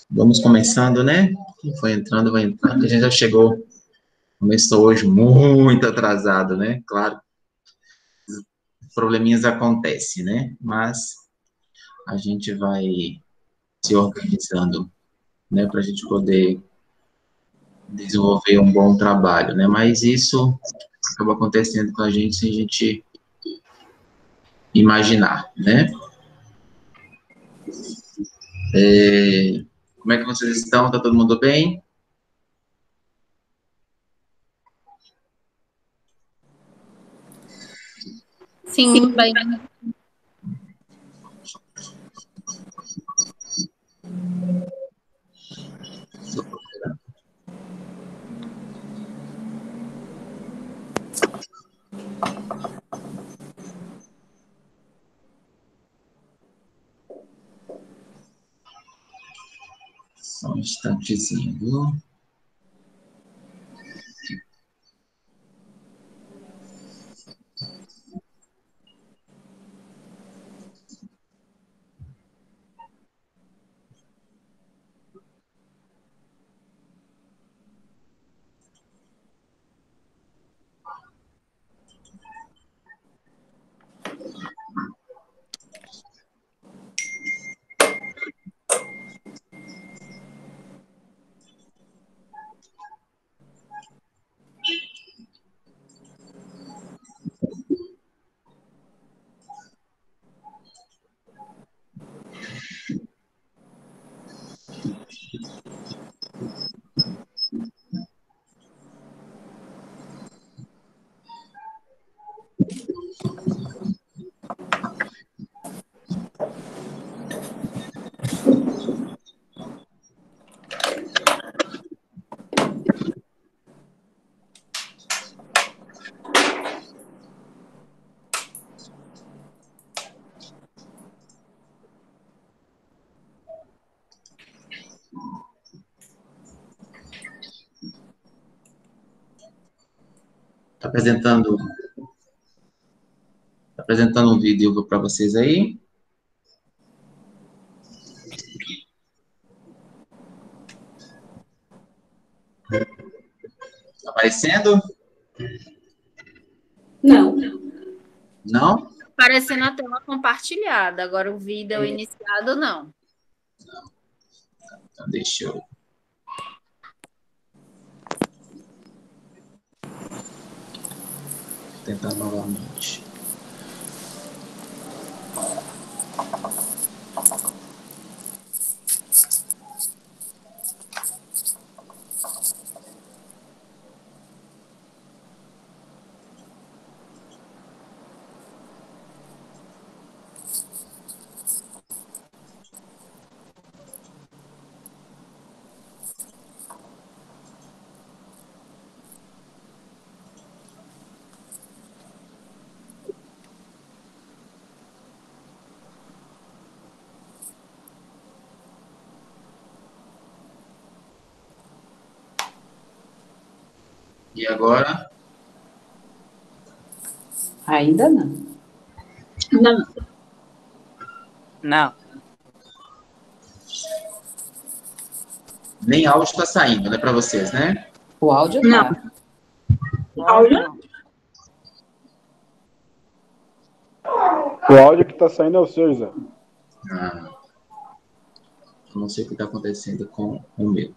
Vamos começando, né? Quem foi entrando, vai entrando. A gente já chegou, começou hoje muito atrasado, né? Claro, probleminhas acontecem, né? Mas a gente vai se organizando, né? Para a gente poder desenvolver um bom trabalho, né? Mas isso acaba acontecendo com a gente sem a gente imaginar, né? Como é que vocês estão? Tá todo mundo bem? Sim, bem. Só um instantezinho, viu? Tá apresentando um vídeo para vocês aí. Tá aparecendo? Não. Não? Aparecendo a tela compartilhada. Agora o vídeo iniciado, não. Então, deixa eu tentar novamente. E agora? Ainda não. Não. Não. Nem áudio está saindo, né, para vocês, né? O áudio Não. tá. Áudio? O áudio que tá saindo é o seu, Zé. Ah, eu não sei o que está acontecendo com o meu.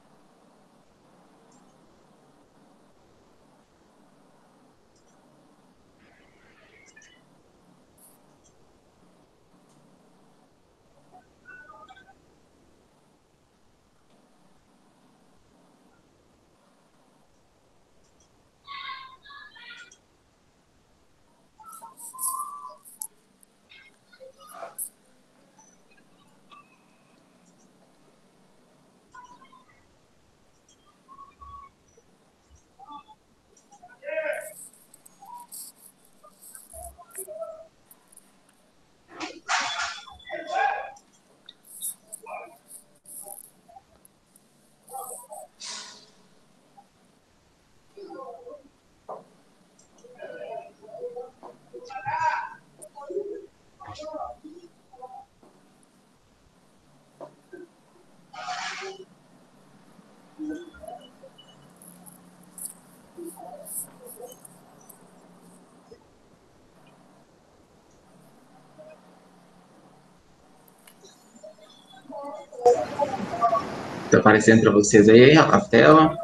Está aparecendo para vocês aí a tela?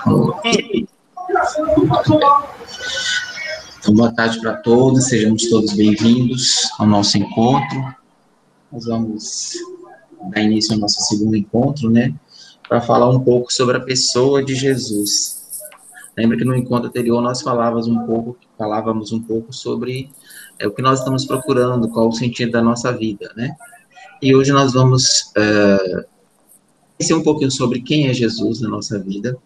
Ok. Então, boa tarde para todos, sejamos todos bem-vindos ao nosso encontro. Nós vamos dar início ao nosso segundo encontro, né? Para falar um pouco sobre a pessoa de Jesus. Lembra que no encontro anterior nós falávamos um pouco sobre o que nós estamos procurando, qual o sentido da nossa vida, né? E hoje nós vamos conhecer um pouquinho sobre quem é Jesus na nossa vida,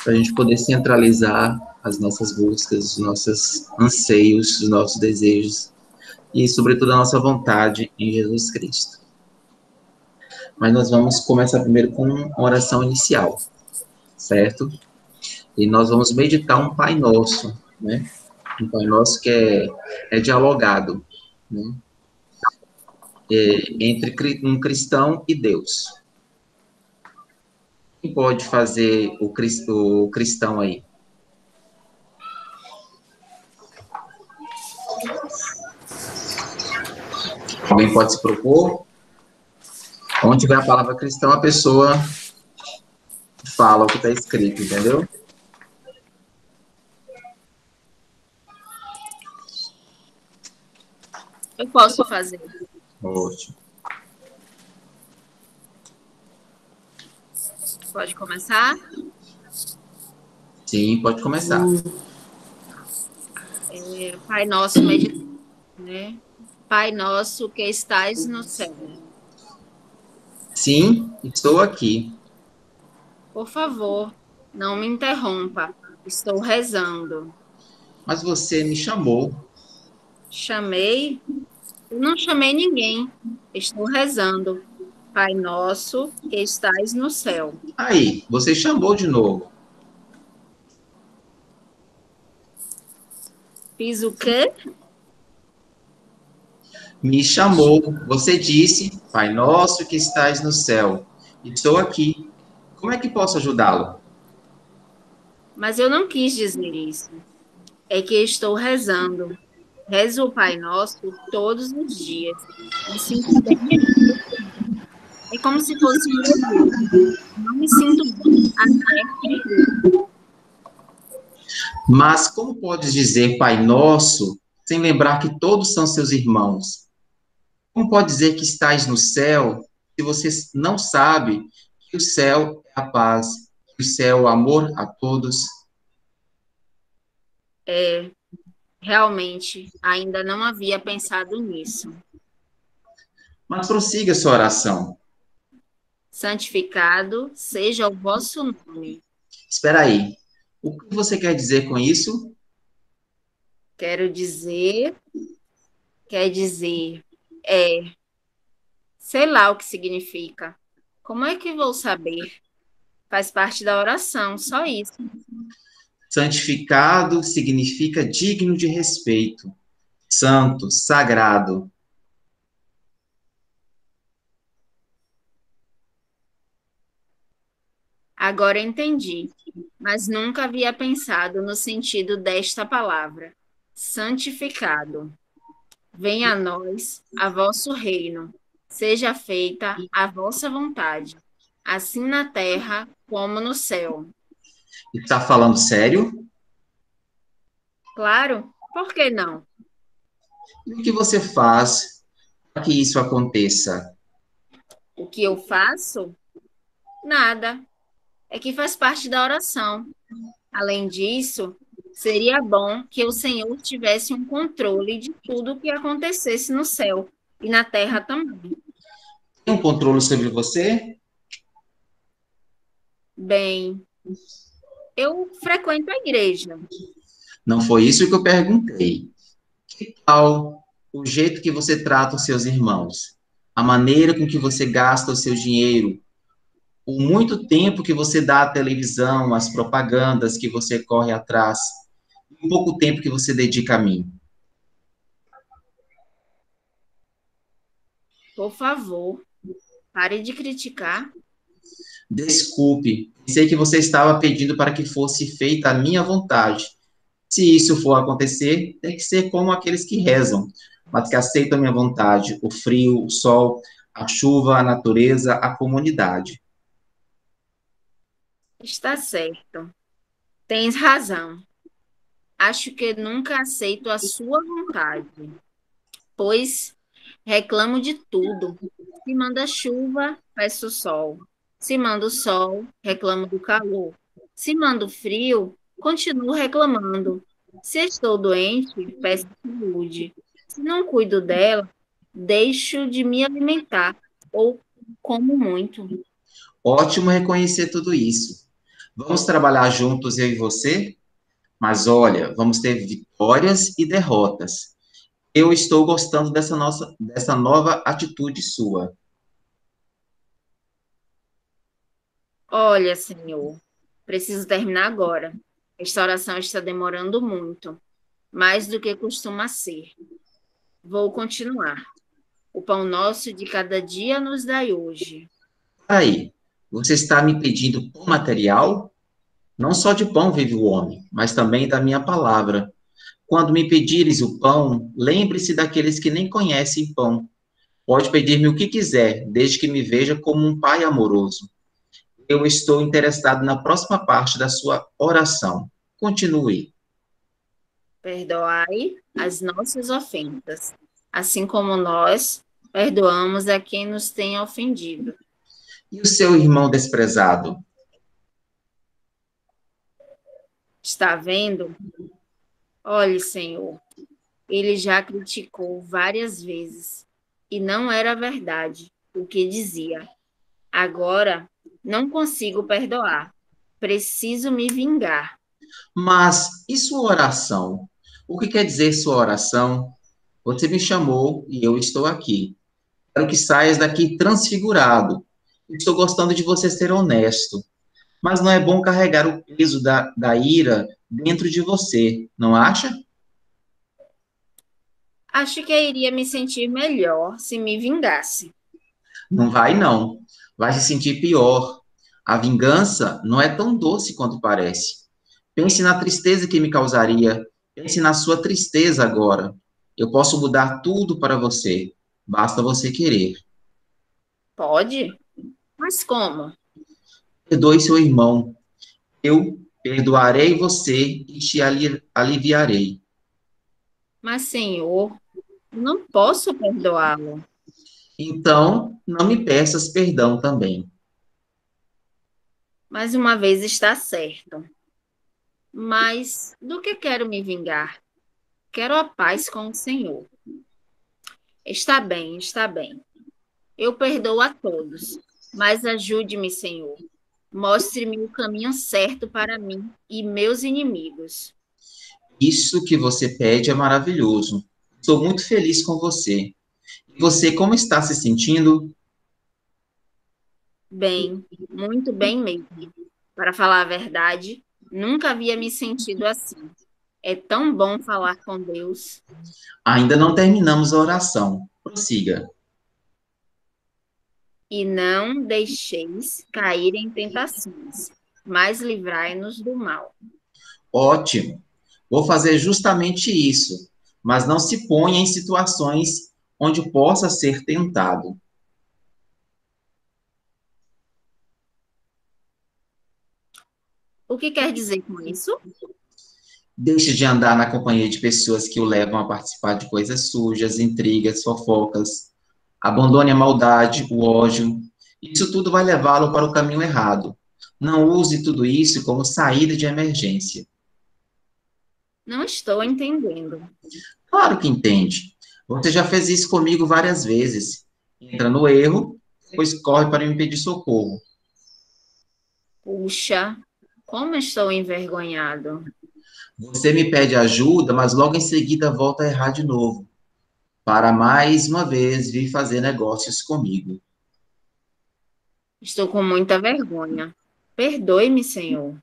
para a gente poder centralizar as nossas buscas, os nossos anseios, os nossos desejos e, sobretudo, a nossa vontade em Jesus Cristo. Mas nós vamos começar primeiro com uma oração inicial, certo? E nós vamos meditar um Pai Nosso, né? Um Pai Nosso que é dialogado, né? Entre um cristão e Deus. Quem pode fazer o cristão aí? Alguém pode se propor? Onde tiver a palavra cristão, a pessoa fala o que está escrito, entendeu? Eu posso fazer. Ótimo. Pode começar? Sim, pode começar. Pai nosso, meditando, né? Pai nosso que estais no céu. Sim, estou aqui. Por favor, não me interrompa. Estou rezando. Mas você me chamou. Chamei? Eu não chamei ninguém. Estou rezando. Pai nosso que estais no céu. Aí, você chamou de novo. Fiz o quê? Me chamou. Você disse, Pai nosso que estás no céu. Estou aqui. Como é que posso ajudá-lo? Mas eu não quis dizer isso. É que estou rezando. Rezo o Pai Nosso todos os dias. Me sinto bem. É como se fosse um dever. Não me sinto bem até. Mas como podes dizer Pai nosso, sem lembrar que todos são seus irmãos? Como pode dizer que estás no céu, se você não sabe que o céu é a paz, que o céu é o amor a todos? Realmente, ainda não havia pensado nisso. Mas prossiga sua oração. Santificado seja o vosso nome. Espera aí. O que você quer dizer com isso? Quer dizer, sei lá o que significa. Como é que vou saber? Faz parte da oração, só isso. Santificado significa digno de respeito, santo, sagrado. Agora entendi, mas nunca havia pensado no sentido desta palavra. Santificado. Venha a nós a vosso reino. Seja feita a vossa vontade, assim na terra como no céu. Está falando sério? Claro, por que não? E o que você faz para que isso aconteça? O que eu faço? Nada. É que faz parte da oração. Além disso, seria bom que o Senhor tivesse um controle de tudo o que acontecesse no céu e na terra também. Tem um controle sobre você? Bem, eu frequento a igreja. Não foi isso que eu perguntei. Que tal o jeito que você trata os seus irmãos? A maneira com que você gasta o seu dinheiro? O muito tempo que você dá à televisão, as propagandas que você corre atrás? E o pouco tempo que você dedica a mim? Por favor, pare de criticar. Desculpe, pensei que você estava pedindo para que fosse feita a minha vontade. Se isso for acontecer, tem que ser como aqueles que rezam. mas que aceito a minha vontade, o frio, o sol, a chuva, a natureza, a comunidade. Está certo. Tens razão. Acho que nunca aceito a sua vontade, pois reclamo de tudo. Se manda chuva, peço sol. Se manda o sol, reclamo do calor. Se manda o frio, continuo reclamando. Se estou doente, peço saúde. Se não cuido dela, deixo de me alimentar ou como muito. Ótimo reconhecer tudo isso. Vamos trabalhar juntos, eu e você? Mas olha, vamos ter vitórias e derrotas. Eu estou gostando dessa nova atitude sua. Olha, Senhor, preciso terminar agora. Esta oração está demorando muito, mais do que costuma ser. Vou continuar. O pão nosso de cada dia nos dai hoje. Aí, você está me pedindo pão material? Não só de pão vive o homem, mas também da minha palavra. Quando me pedires o pão, lembre-se daqueles que nem conhecem pão. Pode pedir-me o que quiser, desde que me veja como um pai amoroso. Eu estou interessado na próxima parte da sua oração. Continue. Perdoai as nossas ofensas, assim como nós perdoamos a quem nos tem ofendido. E o seu irmão desprezado? Está vendo? Olhe, Senhor, ele já criticou várias vezes e não era verdade o que dizia. Agora não consigo perdoar. Preciso me vingar. Mas e sua oração? O que quer dizer sua oração? Você me chamou e eu estou aqui. Quero que saias daqui transfigurado. Estou gostando de você ser honesto. Mas não é bom carregar o peso da ira dentro de você, não acha? Acho que eu iria me sentir melhor se me vingasse. Não vai, não. Vai se sentir pior. A vingança não é tão doce quanto parece. Pense na tristeza que me causaria. Pense na sua tristeza agora. Eu posso mudar tudo para você. Basta você querer. Pode? Mas como? Perdoe seu irmão. Eu perdoarei você e te aliviarei. Mas, Senhor, não posso perdoá-lo. Então, não me peças perdão também. Mais uma vez está certo. Mas do que quero me vingar? Quero a paz com o Senhor. Está bem, está bem. Eu perdoo a todos, mas ajude-me, Senhor. Mostre-me o caminho certo para mim e meus inimigos. Isso que você pede é maravilhoso. Estou muito feliz com você. E você, como está se sentindo? Bem, muito bem mesmo. Para falar a verdade, nunca havia me sentido assim. É tão bom falar com Deus. Ainda não terminamos a oração. Prossiga. E não deixeis cair em tentações, mas livrai-nos do mal. Ótimo. Vou fazer justamente isso, mas não se ponha em situações onde possa ser tentado. O que quer dizer com isso? Deixe de andar na companhia de pessoas que o levam a participar de coisas sujas, intrigas, fofocas. Abandone a maldade, o ódio. Isso tudo vai levá-lo para o caminho errado. Não use tudo isso como saída de emergência. Não estou entendendo. Claro que entende. Você já fez isso comigo várias vezes. Entra no erro, depois corre para me pedir socorro. Puxa, como estou envergonhado. Você me pede ajuda, mas logo em seguida volta a errar de novo, para mais uma vez vir fazer negócios comigo. Estou com muita vergonha. Perdoe-me, Senhor.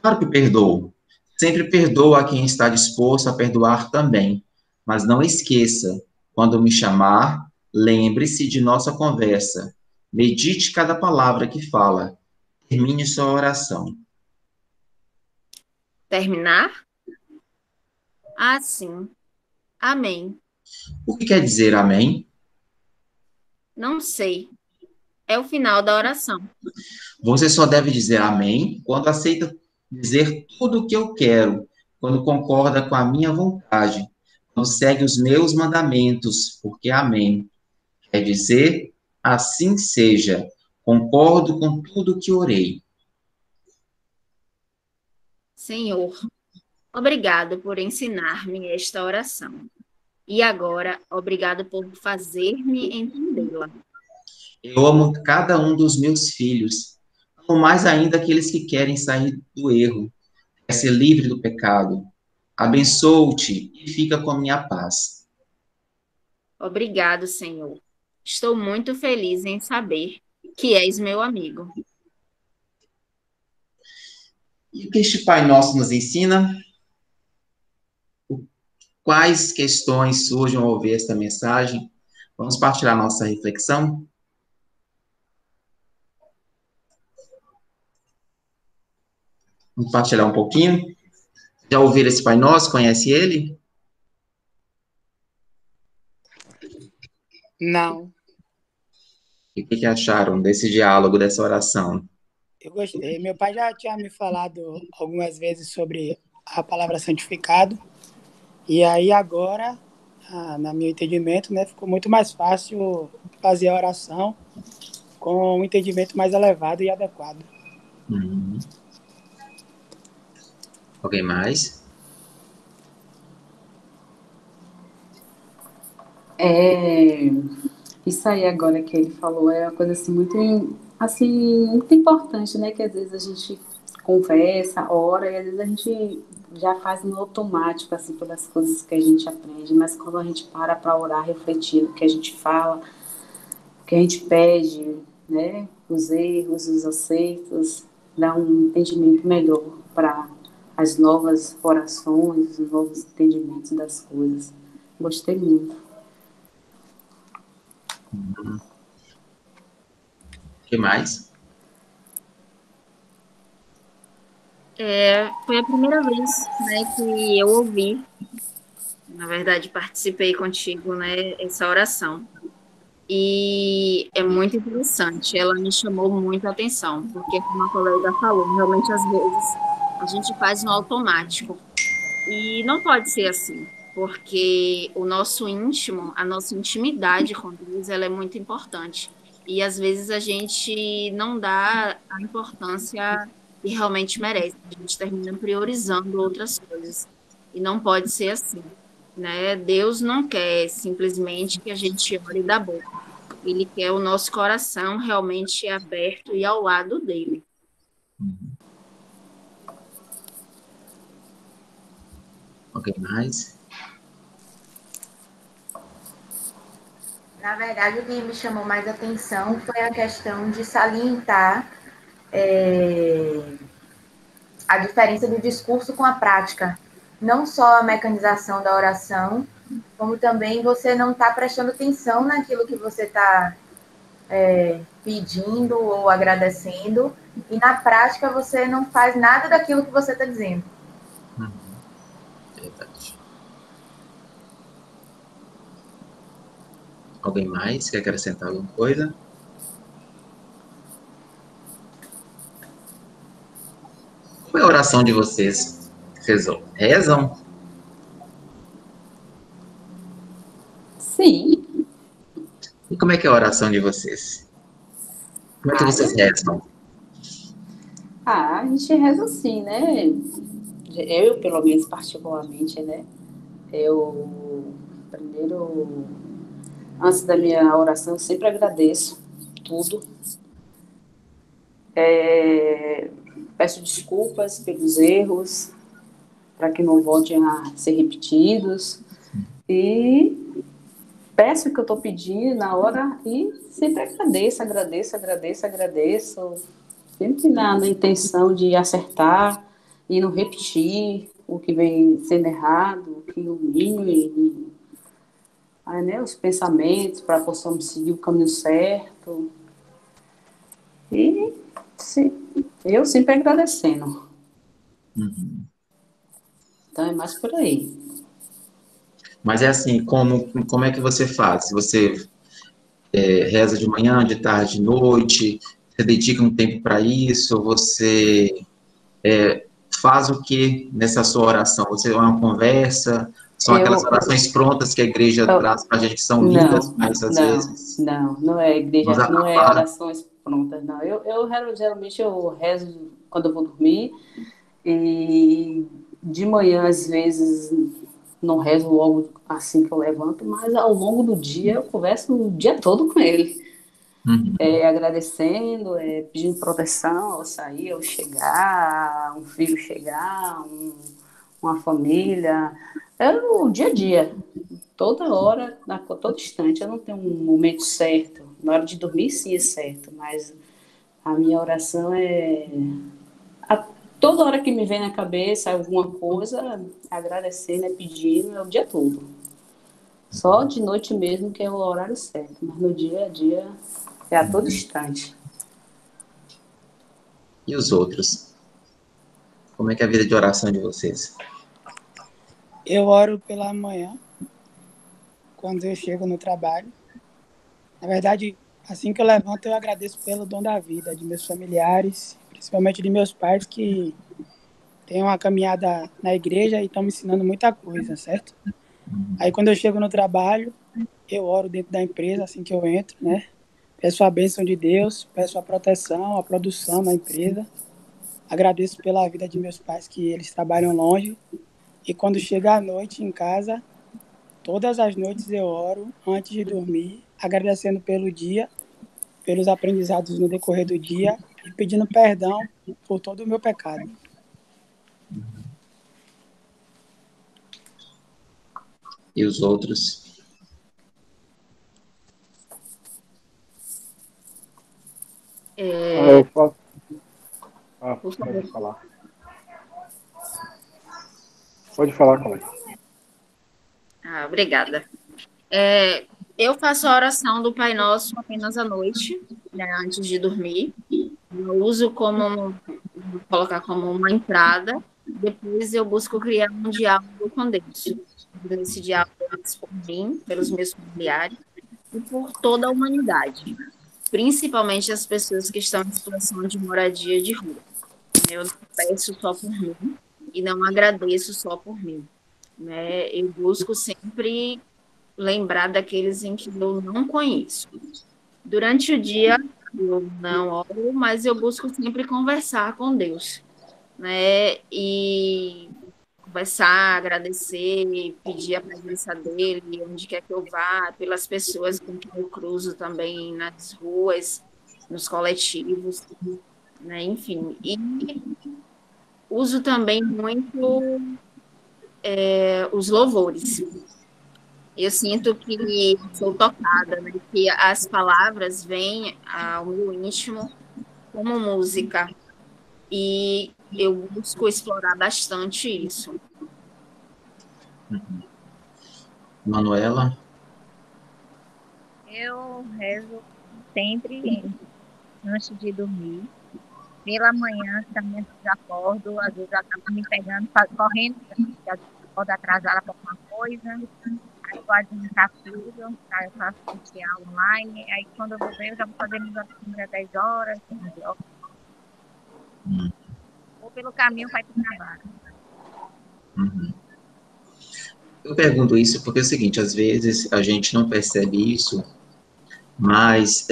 Claro que perdoo. Sempre perdoa a quem está disposto a perdoar também. Mas não esqueça, quando me chamar, lembre-se de nossa conversa. Medite cada palavra que fala. Termine sua oração. Terminar? Ah, sim. Amém. O que quer dizer amém? Não sei. É o final da oração. Você só deve dizer amém quando aceita dizer tudo o que eu quero, quando concorda com a minha vontade, quando segue os meus mandamentos, porque amém quer dizer assim seja. Concordo com tudo que orei. Senhor, obrigado por ensinar-me esta oração. E agora, obrigado por fazer-me entendê-la. Eu amo cada um dos meus filhos. Amo mais ainda aqueles que querem sair do erro, quer ser livre do pecado. Abençoo-te e fica com a minha paz. Obrigado, Senhor. Estou muito feliz em saber que és meu amigo. E o que este Pai Nosso nos ensina? Quais questões surgem ao ouvir esta mensagem? Vamos partilhar nossa reflexão? Vamos partilhar um pouquinho? Já ouviram esse Pai Nosso? Conhece ele? Não, E o que acharam desse diálogo, dessa oração? eu gostei. Meu pai já tinha me falado algumas vezes sobre a palavra santificado, e aí agora, no meu entendimento, né, ficou muito mais fácil fazer a oração com um entendimento mais elevado e adequado. Uhum. Alguém mais? Isso aí agora que ele falou é uma coisa assim, muito importante, né? Que às vezes a gente conversa, ora, e às vezes a gente já faz no automático, assim, pelas coisas que a gente aprende, mas quando a gente para orar, refletir no que a gente fala, o que a gente pede, né? Os erros, os acertos, dá um entendimento melhor para as novas orações, os novos entendimentos das coisas. Gostei muito. Uhum. O que mais? Foi a primeira vez, né, que eu ouvi, na verdade, participei contigo, né, essa oração. E é muito interessante, ela me chamou muito a atenção, porque como a colega falou, realmente às vezes a gente faz no automático. E não pode ser assim, porque o nosso íntimo, a nossa intimidade com Deus, ela é muito importante. E às vezes a gente não dá a importância que realmente merece. A gente termina priorizando outras coisas. E não pode ser assim, né? Deus não quer simplesmente que a gente ore da boca. Ele quer o nosso coração realmente aberto e ao lado dele. Uhum. Alguém mais? Na verdade, o que me chamou mais atenção foi a questão de salientar a diferença do discurso com a prática. Não só a mecanização da oração, como também você não está prestando atenção naquilo que você está pedindo ou agradecendo, e na prática você não faz nada daquilo que você está dizendo. Uhum. Verdade. Alguém mais quer acrescentar alguma coisa? Qual é a oração de vocês? Rezam? Sim. E como é que é a oração de vocês? Como é que vocês rezam? A gente reza assim, né? Eu, pelo menos, particularmente, né? Eu, primeiro, antes da minha oração, eu sempre agradeço tudo. Peço desculpas pelos erros, para que não voltem a ser repetidos. E peço o que eu estou pedindo na hora e sempre agradeço. Sempre na intenção de acertar e não repetir o que vem sendo errado, o que ilumine né, os pensamentos para que possamos seguir o caminho certo. E sim, eu sempre agradecendo. Uhum. Então é mais por aí. Mas é assim, como é que você faz? Você reza de manhã, de tarde, de noite? Você dedica um tempo para isso? Você faz o que nessa sua oração? Você é uma conversa? São aquelas Eu, orações prontas que a igreja eu traz para a gente, que são lindas, não, mas às não, vezes não é nos igreja, não é atrapalham. orações prontas, não. Geralmente eu rezo quando eu vou dormir e de manhã, às vezes, não rezo logo assim que eu levanto, mas ao longo do dia eu converso o dia todo com ele. Uhum. Agradecendo, pedindo proteção ao sair, ao chegar, um filho chegar, uma família. É o dia a dia. Toda hora, todo instante, eu não tenho um momento certo. Na hora de dormir, sim, é certo, mas a minha oração a- toda hora que me vem na cabeça alguma coisa, agradecendo, pedindo, é o dia todo. Só de noite mesmo que é o horário certo, mas no dia a dia é a todo instante. E os outros? Como é que é a vida de oração de vocês? Eu oro pela manhã, quando eu chego no trabalho. Na verdade, assim que eu levanto, eu agradeço pelo dom da vida, de meus familiares, principalmente de meus pais, que têm uma caminhada na igreja e estão me ensinando muita coisa, certo? Aí, quando eu chego no trabalho, eu oro dentro da empresa, assim que eu entro, né? Peço a bênção de Deus, peço a proteção, a produção na empresa. Agradeço pela vida de meus pais, que eles trabalham longe. E quando chega a noite em casa, todas as noites eu oro antes de dormir, agradecendo pelo dia, pelos aprendizados no decorrer do dia e pedindo perdão por todo o meu pecado. E os outros? Eu faço. Por Pode favor. falar. Pode falar, colega. Obrigada. Eu faço a oração do Pai Nosso apenas à noite, né, antes de dormir. Eu uso vou colocar como uma entrada. Depois eu busco criar um diálogo com Deus. Esse diálogo é por mim, pelos meus familiares e por toda a humanidade, principalmente as pessoas que estão em situação de moradia de rua. Eu não peço só por mim e não agradeço só por mim, né? Eu busco sempre lembrar daqueles em que eu não conheço. Durante o dia, eu não oro, mas eu busco sempre conversar com Deus, né? E conversar, agradecer, pedir a presença dele, onde quer que eu vá, pelas pessoas com quem eu cruzo também nas ruas, nos coletivos, né? Enfim. E uso também muito os louvores. Eu sinto que sou tocada, né? Que as palavras vêm ao meu íntimo como música. E eu busco explorar bastante isso. Manuela? Eu rezo sempre antes de dormir. Pela manhã também eu acordo, às vezes eu acabo me pegando, correndo, porque às vezes eu acordo atrasada para alguma coisa, aí pode entrar tudo, aí eu faço social online, aí quando eu vou ver, eu já vou fazer minhas orações às 10 horas, 11 horas, ou pelo caminho vai para o trabalho. Uhum. Eu pergunto isso porque é o seguinte, às vezes a gente não percebe isso, mas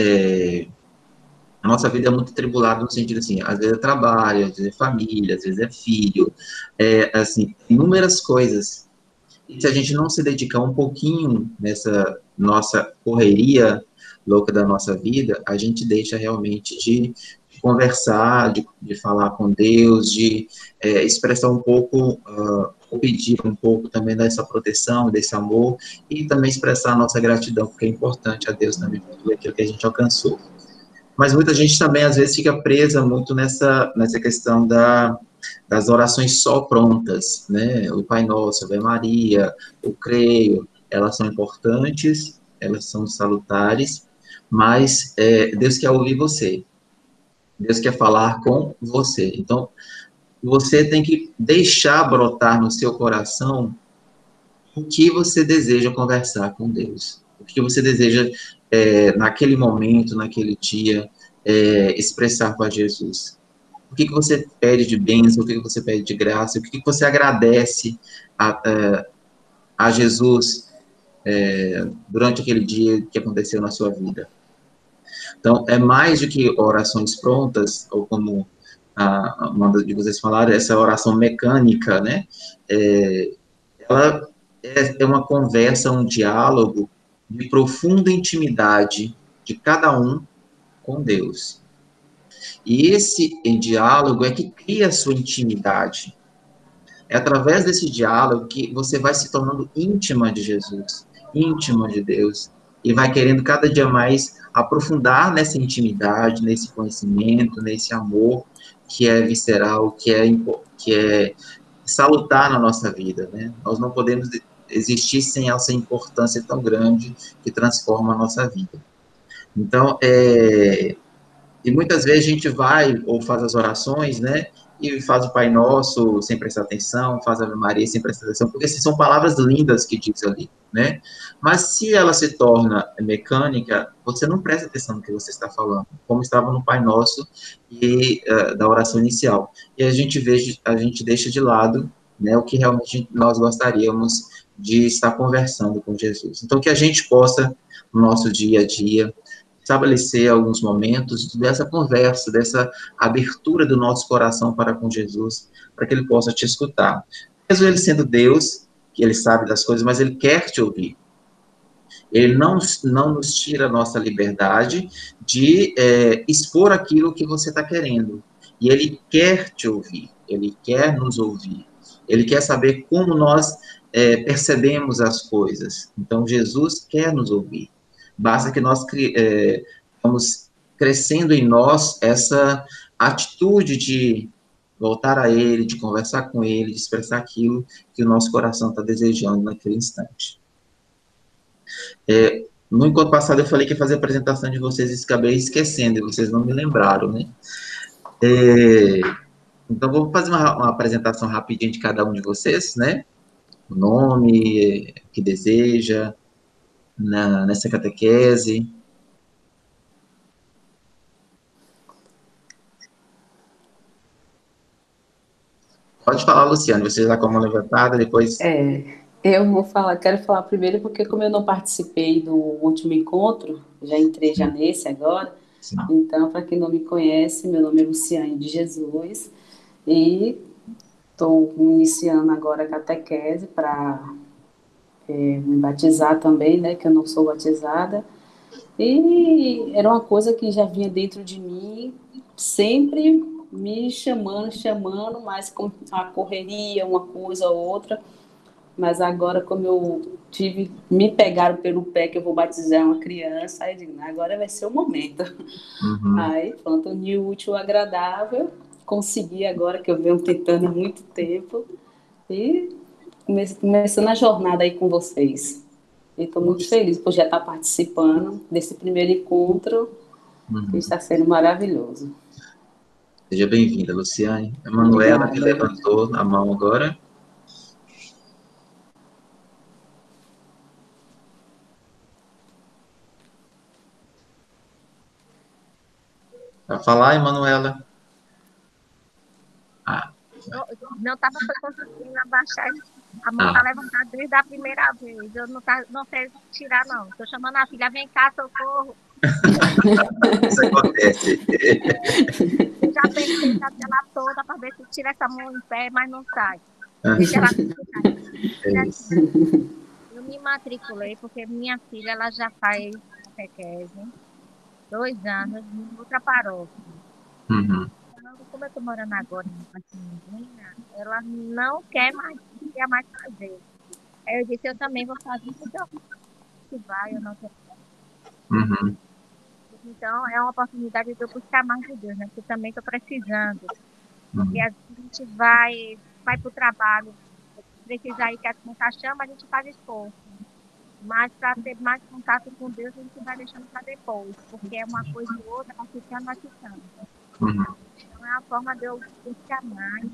a nossa vida é muito atribulada no sentido assim, às vezes é trabalho, às vezes é família, às vezes é filho, assim, inúmeras coisas. E se a gente não se dedicar um pouquinho nessa nossa correria louca da nossa vida, a gente deixa realmente de conversar, de falar com Deus, de expressar um pouco, ou pedir um pouco também dessa proteção, desse amor, e também expressar a nossa gratidão, porque é importante a Deus também por tudo aquilo que a gente alcançou. Mas muita gente também, às vezes, fica presa muito nessa questão das orações só prontas, né? O Pai Nosso, a Ave Maria, o Creio, elas são importantes, elas são salutares, mas Deus quer ouvir você, Deus quer falar com você. Então, você tem que deixar brotar no seu coração o que você deseja conversar com Deus, o que você deseja, naquele momento, naquele dia, expressar para Jesus. O que você pede de bênção, o que você pede de graça, o que você agradece a Jesus durante aquele dia que aconteceu na sua vida. Então, é mais do que orações prontas, ou como uma de vocês falaram, essa oração mecânica, né? Ela é uma conversa, um diálogo de profunda intimidade de cada um com Deus. E esse diálogo é que cria a sua intimidade. É através desse diálogo que você vai se tornando íntima de Jesus, íntima de Deus, e vai querendo cada dia mais aprofundar nessa intimidade, nesse conhecimento, nesse amor que é visceral, que é salutar na nossa vida, né? Nós não podemos existir sem essa importância tão grande que transforma a nossa vida. Então, e muitas vezes a gente vai ou faz as orações, né? E faz o Pai Nosso sem prestar atenção, faz a Ave Maria sem prestar atenção, porque são palavras lindas que diz ali, né? Mas se ela se torna mecânica, você não presta atenção no que você está falando, como estava no Pai Nosso e da oração inicial. E a gente deixa de lado, né, o que realmente nós gostaríamos de estar conversando com Jesus. Então, que a gente possa, no nosso dia a dia, estabelecer alguns momentos dessa conversa, dessa abertura do nosso coração para com Jesus, para que ele possa te escutar. Mesmo ele sendo Deus, que ele sabe das coisas, mas ele quer te ouvir. Ele não nos tira a nossa liberdade de expor aquilo que você está querendo. E ele quer te ouvir, ele quer nos ouvir. Ele quer saber como nós percebemos as coisas. Então, Jesus quer nos ouvir. Basta que nós vamos crescendo em nós essa atitude de voltar a Ele, de conversar com Ele, de expressar aquilo que o nosso coração está desejando naquele instante. No encontro passado eu falei que ia fazer a apresentação de vocês e acabei esquecendo, e vocês não me lembraram, né? Então, vou fazer uma apresentação rapidinha de cada um de vocês, né? O nome, o que deseja, nessa catequese. Pode falar, Luciane, você já com a mão levantada, depois... Eu quero falar primeiro porque como eu não participei do último encontro, já entrei já nesse agora, sim. Então, para quem não me conhece, meu nome é Luciane de Jesus e estou iniciando agora a catequese para me batizar também, né, que eu não sou batizada, e era uma coisa que já vinha dentro de mim, sempre me chamando, mas com a correria, uma coisa ou outra. Mas agora, como me pegaram pelo pé que eu vou batizar uma criança, aí eu digo, agora vai ser o momento. Uhum. Aí, pronto, unir o útil ao agradável, consegui agora, que eu venho tentando há muito tempo, e começando a jornada aí com vocês. E estou muito feliz por já estar participando desse primeiro encontro, que está sendo maravilhoso. Seja bem-vinda, Luciane. A Manuela, que levantou a mão agora. Vai falar, Emanuela? Não estava conseguindo abaixar. A mão está levantada desde a primeira vez. Eu não sei tirar, não. Estou chamando a filha, vem cá, socorro. Isso acontece. Eu já pensei naquela toda para ver se tira essa mão em pé, mas não sai. Deixa ela Eu me matriculei porque minha filha ela já faz catequese 2 anos em outra paróquia. Uhum. Então, como eu estou morando agora em Menina, ela não quer mais fazer. Aí eu disse, eu também vou fazer, então se vai, eu não quero. Uhum. Então, é uma oportunidade de eu buscar mais de Deus, né? Porque eu também estou precisando. Porque a gente vai para o trabalho, precisar ir que a conta chama, a gente faz esforço. Mas para ter mais contato com Deus, a gente vai deixando para depois, porque é uma coisa ou outra, vai ficando. Uhum. Então, é a forma de eu buscar mais,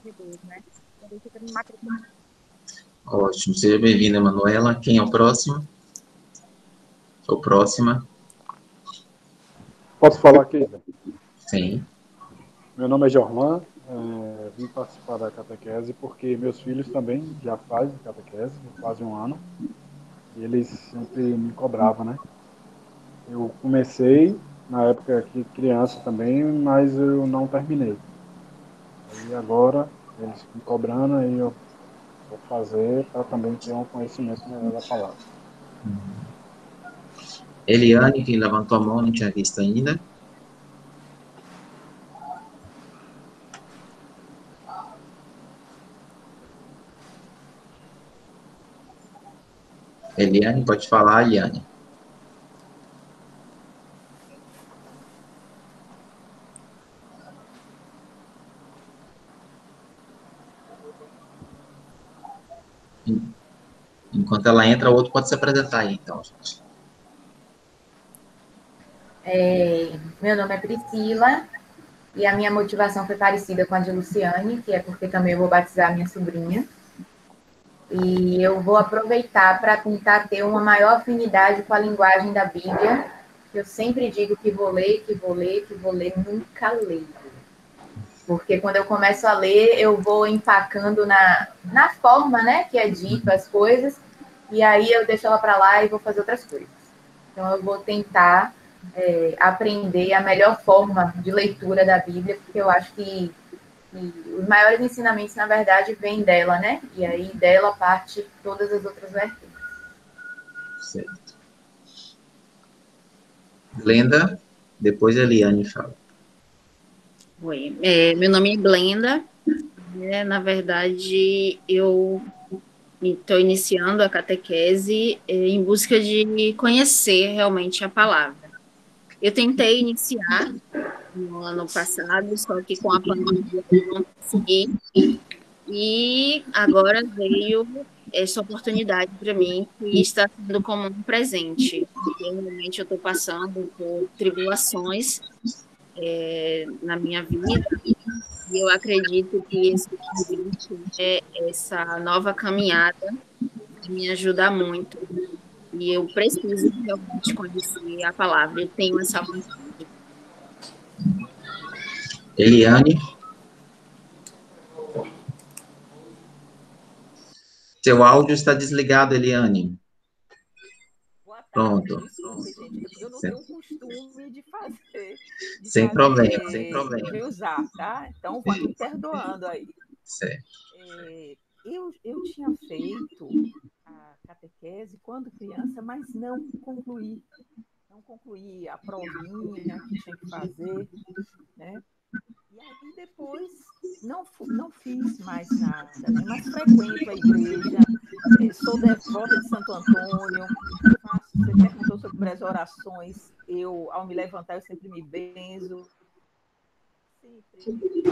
de Deus, né? deixa que eu me matriculo. Ótimo. Seja bem-vinda, Manuela. Quem é o próximo? Ou próxima? Posso falar aqui? Sim. Meu nome é Jorlan, vim participar da catequese porque meus filhos também já fazem catequese, quase um ano, e eles sempre me cobravam, né? Eu comecei na época que criança também, mas eu não terminei. E agora eles me cobrando, aí eu vou fazer para também ter um conhecimento melhor da palavra. Eliane, quem levantou a mão, não tinha visto ainda. Eliane, pode falar, Eliane. Enquanto ela entra, o outro pode se apresentar aí, então, gente. Meu nome é Priscila e a minha motivação foi parecida com a de Luciane, que é porque também eu vou batizar minha sobrinha. E eu vou aproveitar para tentar ter uma maior afinidade com a linguagem da Bíblia. Eu sempre digo que vou ler, nunca leio. Porque quando eu começo a ler, eu vou empacando na forma, né, que é dito as coisas, e aí eu deixo ela para lá e vou fazer outras coisas. Então, eu vou tentar aprender a melhor forma de leitura da Bíblia, porque eu acho que os maiores ensinamentos, na verdade, vêm dela, né? E aí dela parte todas as outras vertentes. Certo. Glenda, depois a Eliane fala. Oi, meu nome é Glenda. Na verdade, eu estou iniciando a catequese em busca de conhecer realmente a palavra. Eu tentei iniciar no ano passado, só que com a pandemia eu não consegui. E agora veio essa oportunidade para mim, que está sendo como um presente. Porque realmente eu estou passando por tribulações na minha vida, e eu acredito que esse convite, essa nova caminhada, me ajuda muito. E eu preciso realmente conhecer a palavra. Eu tenho essa vontade. Eliane. Seu áudio está desligado, Eliane. Boa tarde. Pronto. Desculpe, gente. Eu não tenho o costume de fazer. Sem problema, sem problema. De usar, tá? Então, vai me perdoando aí. Certo. Eu tinha feito a catequese quando criança, mas não concluí. Não concluí a provinha que tinha que fazer, né? E aí depois não fiz mais nada, né? Mas frequento a igreja, sou devota de Santo Antônio, você perguntou sobre as orações, ao me levantar, eu sempre me benzo. Sempre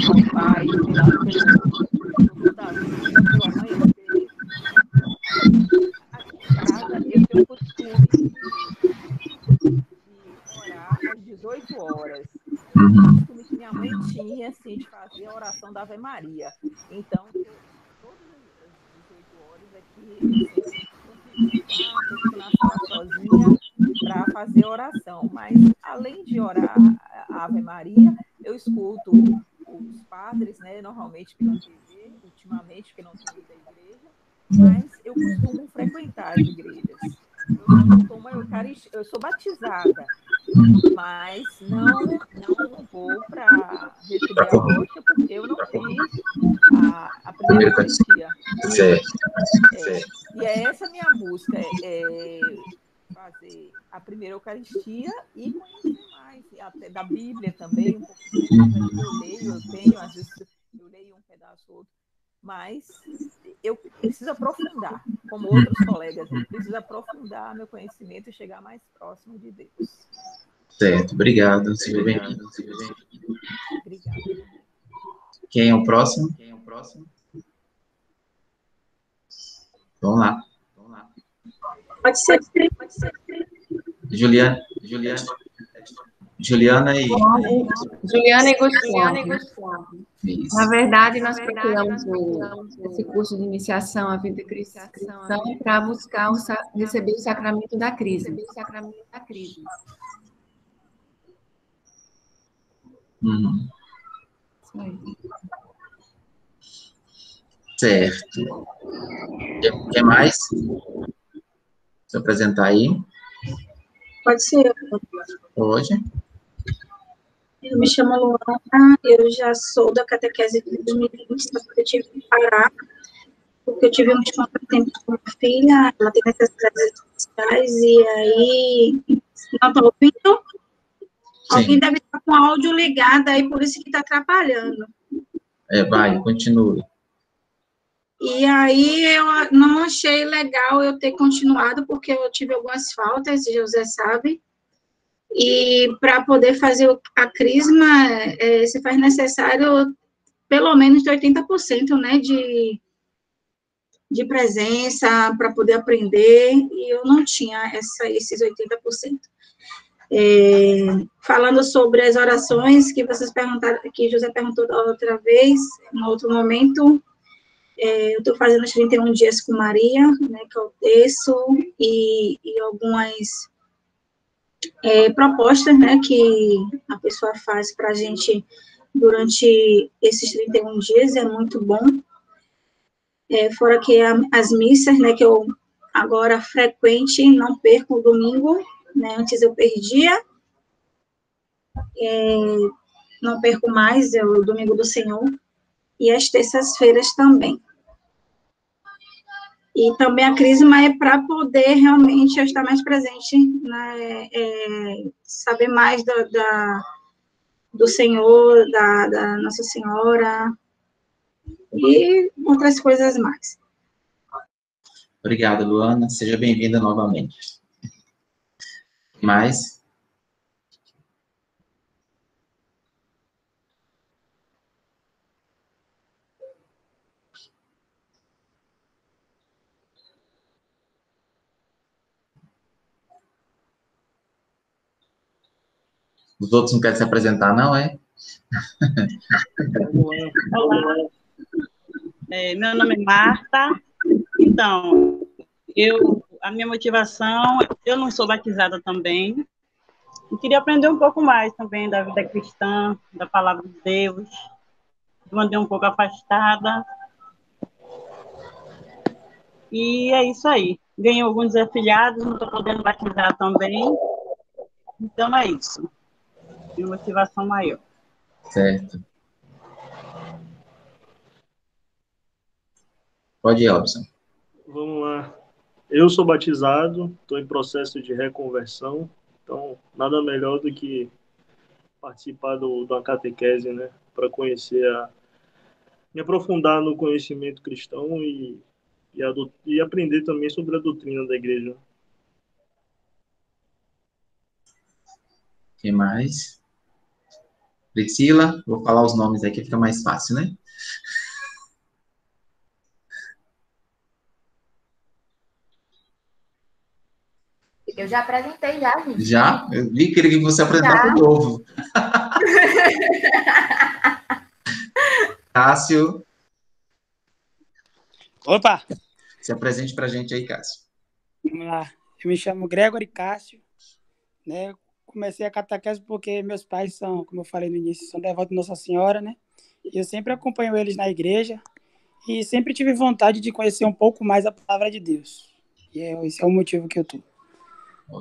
ao Pai, pelo da vida, pelo amanhecer. Aqui em casa, eu tenho o costume de orar às 18 horas. O costume que minha mãe tinha, assim, de fazer a oração da Ave Maria. Então, todas as 18 horas aqui, eu sempre eu fico na sala sozinha para fazer oração. Mas, além de orar a Ave Maria, eu escuto os padres, né, normalmente pela TV, ultimamente, porque não tenho ido à igreja, mas eu costumo frequentar as igrejas. Eu sou batizada, mas não vou para receber a hóstia, porque eu não fiz a primeira Eucaristia. E é essa minha busca, fazer a primeira Eucaristia e conhecer mais, até da Bíblia também, um pouquinho mais, eu leio, às vezes eu leio um pedaço ou outro, mas eu preciso aprofundar, como outros colegas, eu preciso aprofundar meu conhecimento e chegar mais próximo de Deus. Certo, obrigado. Seja bem-vindo. Obrigada. Quem é o próximo? Vamos lá. Pode ser. Juliana e Juliana e Gustavo. Isso. Na verdade, nós procuramos esse curso de iniciação à vida cristã para buscar receber o sacramento da crisma. Uhum. Isso aí. Certo. O que mais? Se apresentar aí. Pode ser. Pode. Eu me chamo Luana, eu já sou da catequese de 2020, só que eu tive que parar, porque eu tive um tempo com minha filha, ela tem necessidades especiais, e aí, não estou ouvindo? Alguém deve estar com o áudio ligado aí, por isso que está atrapalhando. Vai, continue. E aí eu não achei legal eu ter continuado, porque eu tive algumas faltas, José sabe, e para poder fazer a crisma, se faz necessário pelo menos de 80%, né, de presença para poder aprender, e eu não tinha esses 80%. Falando sobre as orações que vocês perguntaram, que José perguntou da outra vez, no outro momento, eu estou fazendo os 31 dias com Maria, né, que eu desço, e algumas propostas, né, que a pessoa faz para a gente durante esses 31 dias, é muito bom. Fora que as missas, né, que eu agora frequente, não perco o domingo, né, antes eu perdia, não perco mais, é o domingo do Senhor, e as terças-feiras também. E também a crisma é para poder realmente eu estar mais presente, né, saber mais do Senhor, da Nossa Senhora, e outras coisas mais. Obrigado, Luana. Seja bem-vinda novamente. Mais? Os outros não querem se apresentar, não, é? Olá. Meu nome é Marta. Então, a minha motivação, eu não sou batizada também. Eu queria aprender um pouco mais também da vida cristã, da palavra de Deus. Eu andei um pouco afastada. E é isso aí. Ganhei alguns afilhados, não estou podendo batizar também. Então é isso. Minha motivação maior. Certo. Pode ir, Robson. Vamos lá. Eu sou batizado, estou em processo de reconversão, então nada melhor do que participar da catequese, né, para conhecer, me aprofundar no conhecimento cristão e aprender também sobre a doutrina da igreja. Quem mais? Priscila, vou falar os nomes aqui, fica mais fácil, né? Eu já apresentei, já, gente. Já? Eu vi que ele você apresentar de novo. Cássio. Opa! Se apresente para a gente aí, Cássio. Vamos lá. Eu me chamo Gregory Cássio, né? Comecei a catequese porque meus pais são, como eu falei no início, são devotos de Nossa Senhora, né? E eu sempre acompanho eles na igreja e sempre tive vontade de conhecer um pouco mais a palavra de Deus. E esse é o motivo que eu tô.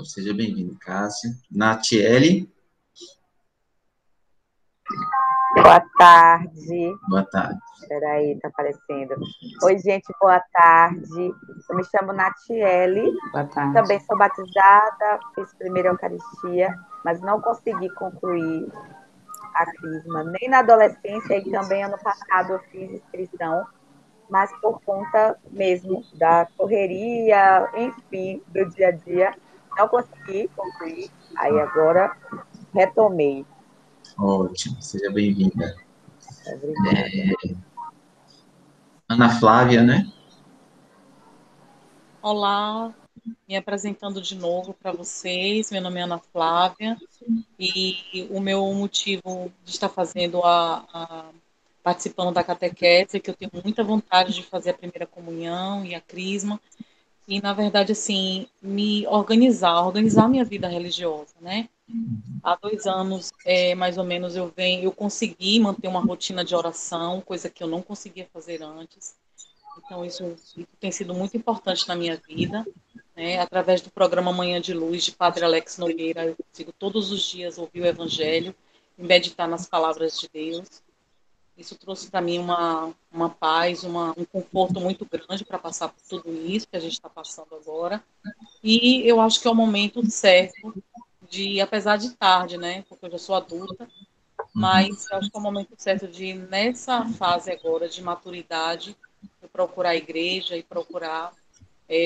Seja bem-vindo, Cássio. Natiele. Boa tarde. Boa tarde. Espera aí, tá aparecendo. Oi, gente, boa tarde. Eu me chamo Natiele. Boa tarde. Também sou batizada, fiz primeira Eucaristia, mas não consegui concluir a crisma, nem na adolescência, e também ano passado eu fiz inscrição, mas por conta mesmo da correria, enfim, do dia a dia, não consegui concluir. Aí agora retomei. Ótimo, seja bem-vinda. Obrigada. Ana Flávia, né? Olá, me apresentando de novo para vocês. Meu nome é Ana Flávia e o meu motivo de estar fazendo a participando da catequese, que eu tenho muita vontade de fazer a primeira comunhão e a crisma, e, na verdade, assim, me organizar minha vida religiosa, né? Há 2 anos, mais ou menos, eu consegui manter uma rotina de oração, coisa que eu não conseguia fazer antes. Então, isso tem sido muito importante na minha vida, né? Através do programa Manhã de Luz, de Padre Alex Nogueira, eu consigo todos os dias ouvir o Evangelho e meditar nas palavras de Deus. Isso trouxe para mim uma paz, um conforto muito grande para passar por tudo isso que a gente está passando agora. E eu acho que é o momento certo de, apesar de tarde, né, porque eu já sou adulta, mas eu acho que é o momento certo de, nessa fase agora de maturidade, eu procurar a igreja e procurar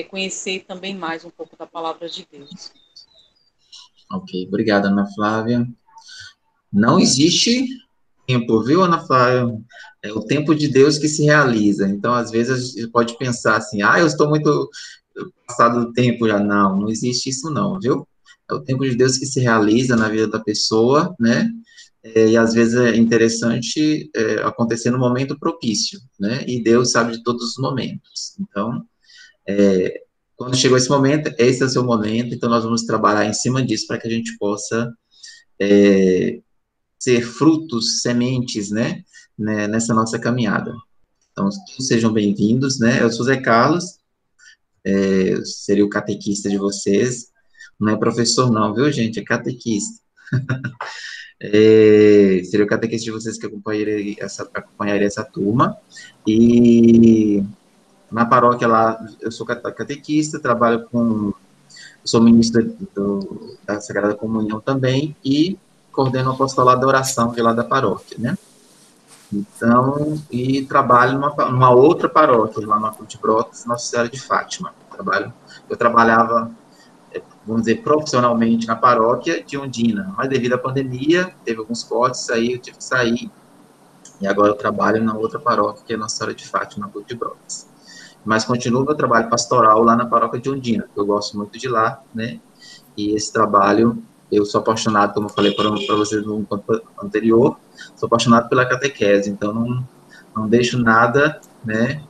conhecer também mais um pouco da palavra de Deus. Ok, obrigada, Ana Flávia. Não existe tempo, viu, Ana Flávia? É o tempo de Deus que se realiza. Então, às vezes, a gente pode pensar assim, eu estou muito passado do tempo já. Não, não existe isso não, viu? É o tempo de Deus que se realiza na vida da pessoa, né? E às vezes é interessante acontecer no momento propício, né? E Deus sabe de todos os momentos. Então, quando chegou esse momento, esse é o seu momento, então nós vamos trabalhar em cima disso para que a gente possa ser frutos, sementes, né, nessa nossa caminhada. Então, todos sejam bem-vindos, né? Eu sou Zé Carlos, seria o catequista de vocês. Não é professor não, viu, gente? É catequista. Seria o catequista de vocês que acompanharia essa turma. E na paróquia lá, eu sou catequista, sou ministro da Sagrada Comunhão também, e coordeno o apostolado da oração de lá da paróquia, né? Então, e trabalho numa outra paróquia, lá na Cruz de Brotas, Nossa Senhora de Fátima. Eu trabalhava, vamos dizer, profissionalmente na paróquia de Ondina, mas devido à pandemia, teve alguns cortes, aí eu tive que sair, e agora eu trabalho na outra paróquia, que é Nossa Senhora de Fátima, na Cruz de Brotas. Mas continuo meu trabalho pastoral lá na paróquia de Ondina, que eu gosto muito de lá, né? E esse trabalho, eu sou apaixonado, como eu falei para vocês no encontro anterior, sou apaixonado pela catequese, então não deixo nada, né,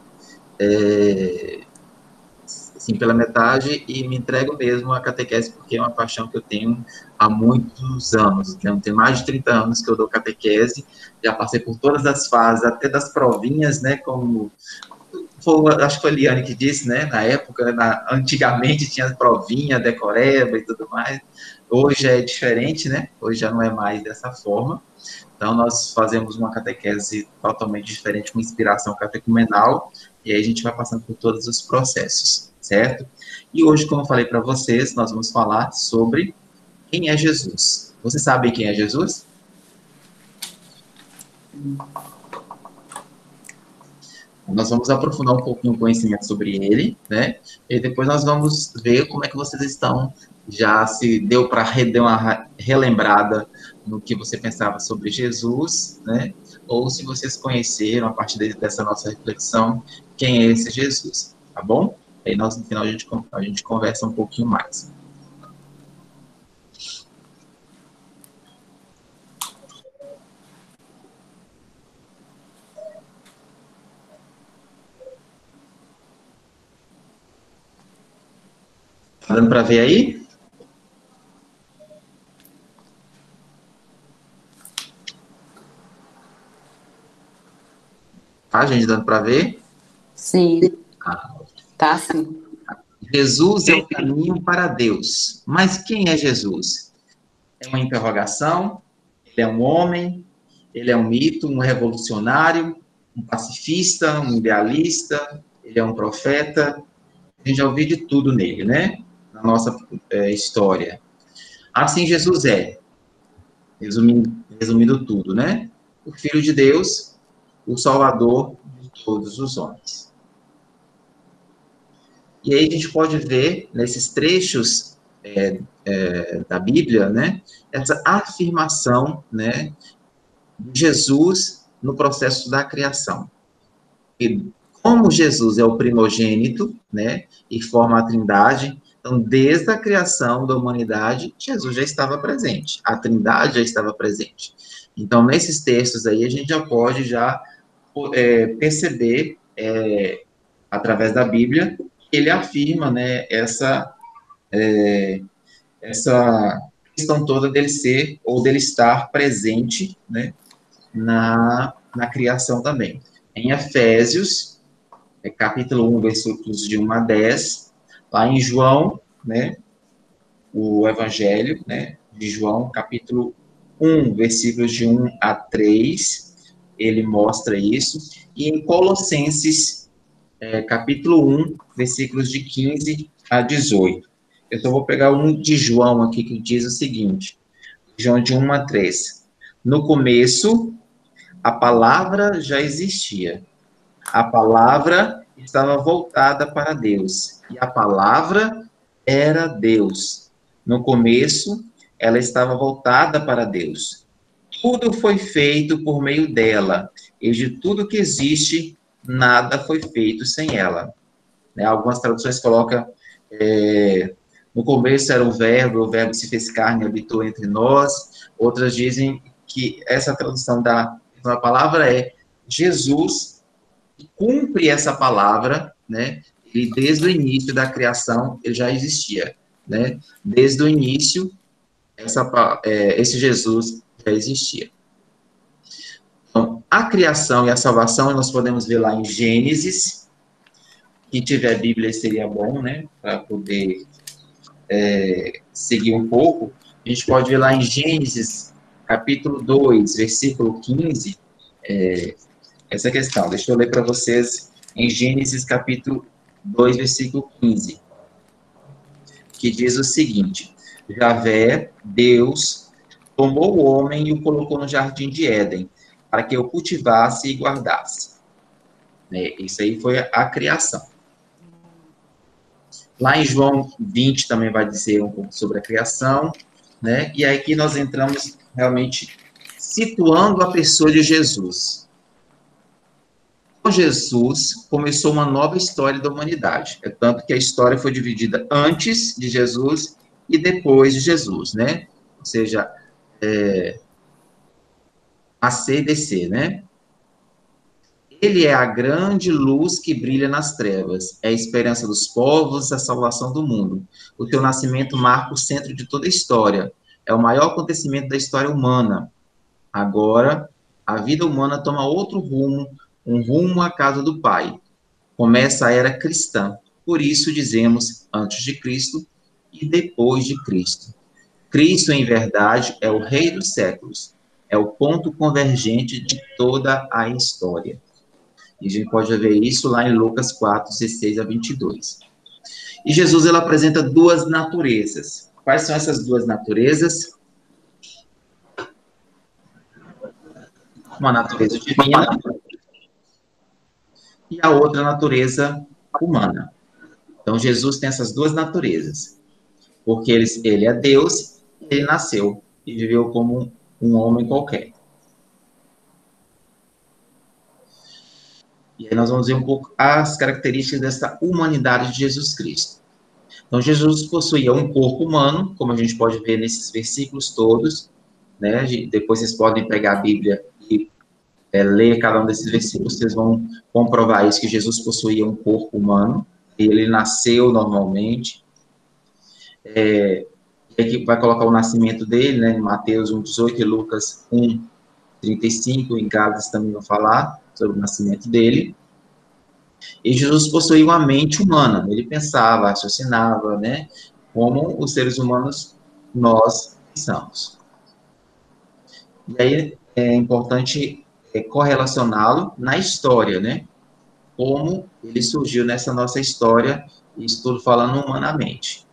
assim, pela metade, e me entrego mesmo à catequese, porque é uma paixão que eu tenho há muitos anos. Então, tem mais de 30 anos que eu dou catequese, já passei por todas as fases, até das provinhas, né, acho que foi a Liane que disse, né, na época, antigamente tinha provinha, decoreba e tudo mais, hoje é diferente, né, hoje já não é mais dessa forma, então nós fazemos uma catequese totalmente diferente, com inspiração catecumenal, e aí a gente vai passando por todos os processos, certo? E hoje, como eu falei para vocês, nós vamos falar sobre quem é Jesus. Vocês sabem quem é Jesus? Nós vamos aprofundar um pouquinho o conhecimento sobre ele, né? E depois nós vamos ver como é que vocês estão, já se deu para dar uma relembrada no que você pensava sobre Jesus, né? Ou se vocês conheceram, a partir dessa nossa reflexão, quem é esse Jesus, tá bom? Aí nós, no final, a gente conversa um pouquinho mais. Tá dando para ver aí? Tá, gente, dando para ver? Sim. Tá, sim. Jesus é o caminho para Deus. Mas quem é Jesus? É uma interrogação? Ele é um homem? Ele é um mito, um revolucionário, um pacifista, um idealista? Ele é um profeta? A gente já ouviu de tudo nele, né? Na nossa história. Assim Jesus é, resumindo tudo, né? O Filho de Deus, o Salvador de todos os homens. E aí a gente pode ver, nesses trechos da Bíblia, né? Essa afirmação, né? De Jesus no processo da criação. E como Jesus é o primogênito, né? E forma a Trindade, então, desde a criação da humanidade, Jesus já estava presente, a Trindade já estava presente. Então, nesses textos aí, a gente já pode perceber, através da Bíblia, ele afirma, né, essa questão toda dele ser, ou dele estar presente, né, na criação também. Em Efésios, capítulo 1, versículos de 1 a 10, lá em João, né, o Evangelho, né, de João, capítulo 1, versículos de 1 a 3, ele mostra isso, e em Colossenses, capítulo 1, versículos de 15 a 18. Eu só vou pegar um de João aqui, que diz o seguinte, João de 1 a 3. No começo, a palavra já existia. A palavra estava voltada para Deus, e a palavra era Deus. No começo, ela estava voltada para Deus. Tudo foi feito por meio dela, e de tudo que existe, nada foi feito sem ela. Algumas traduções colocam, no começo era o verbo se fez carne e habitou entre nós. Outras dizem que essa tradução da palavra é Jesus cumpre essa palavra, né? E desde o início da criação, ele já existia, né? Desde o início, esse Jesus já existia. Então, a criação e a salvação, nós podemos ver lá em Gênesis. Quem tiver Bíblia seria bom, né? Para poder seguir um pouco. A gente pode ver lá em Gênesis, capítulo 2, versículo 15, essa questão. Deixa eu ler para vocês em Gênesis, capítulo 2, versículo 15, que diz o seguinte: Javé, Deus, tomou o homem e o colocou no jardim de Éden, para que o cultivasse e guardasse. Isso aí foi a criação. Lá em João 20 também vai dizer um pouco sobre a criação, né? E aí aqui nós entramos realmente situando a pessoa de Jesus. Com Jesus começou uma nova história da humanidade. É tanto que a história foi dividida antes de Jesus e depois de Jesus, né? Ou seja, AC e DC, né? Ele é a grande luz que brilha nas trevas, é a esperança dos povos, a salvação do mundo. O teu nascimento marca o centro de toda a história. É o maior acontecimento da história humana. Agora, a vida humana toma outro rumo, um rumo à casa do Pai. Começa a era cristã. Por isso dizemos antes de Cristo e depois de Cristo. Cristo, em verdade, é o Rei dos séculos. É o ponto convergente de toda a história. E a gente pode ver isso lá em Lucas 4, 16 a 22. E Jesus, ele apresenta duas naturezas. Quais são essas duas naturezas? Uma natureza divina e a outra natureza humana. Então, Jesus tem essas duas naturezas. Porque ele é Deus, ele nasceu e viveu como um homem qualquer. E aí nós vamos ver um pouco as características dessa humanidade de Jesus Cristo. Então, Jesus possuía um corpo humano, como a gente pode ver nesses versículos todos, né? Depois vocês podem pegar a Bíblia e ler cada um desses versículos, vocês vão comprovar isso, que Jesus possuía um corpo humano, ele nasceu normalmente. Aqui vai colocar o nascimento dele, né? Em Mateus 1,18 e Lucas 1,35, em Gálatas também vão falar sobre o nascimento dele. E Jesus possuía uma mente humana, ele pensava, raciocinava, né, como os seres humanos nós pensamos. E aí é importante correlacioná-lo na história, né, como ele surgiu nessa nossa história, isso tudo falando humanamente.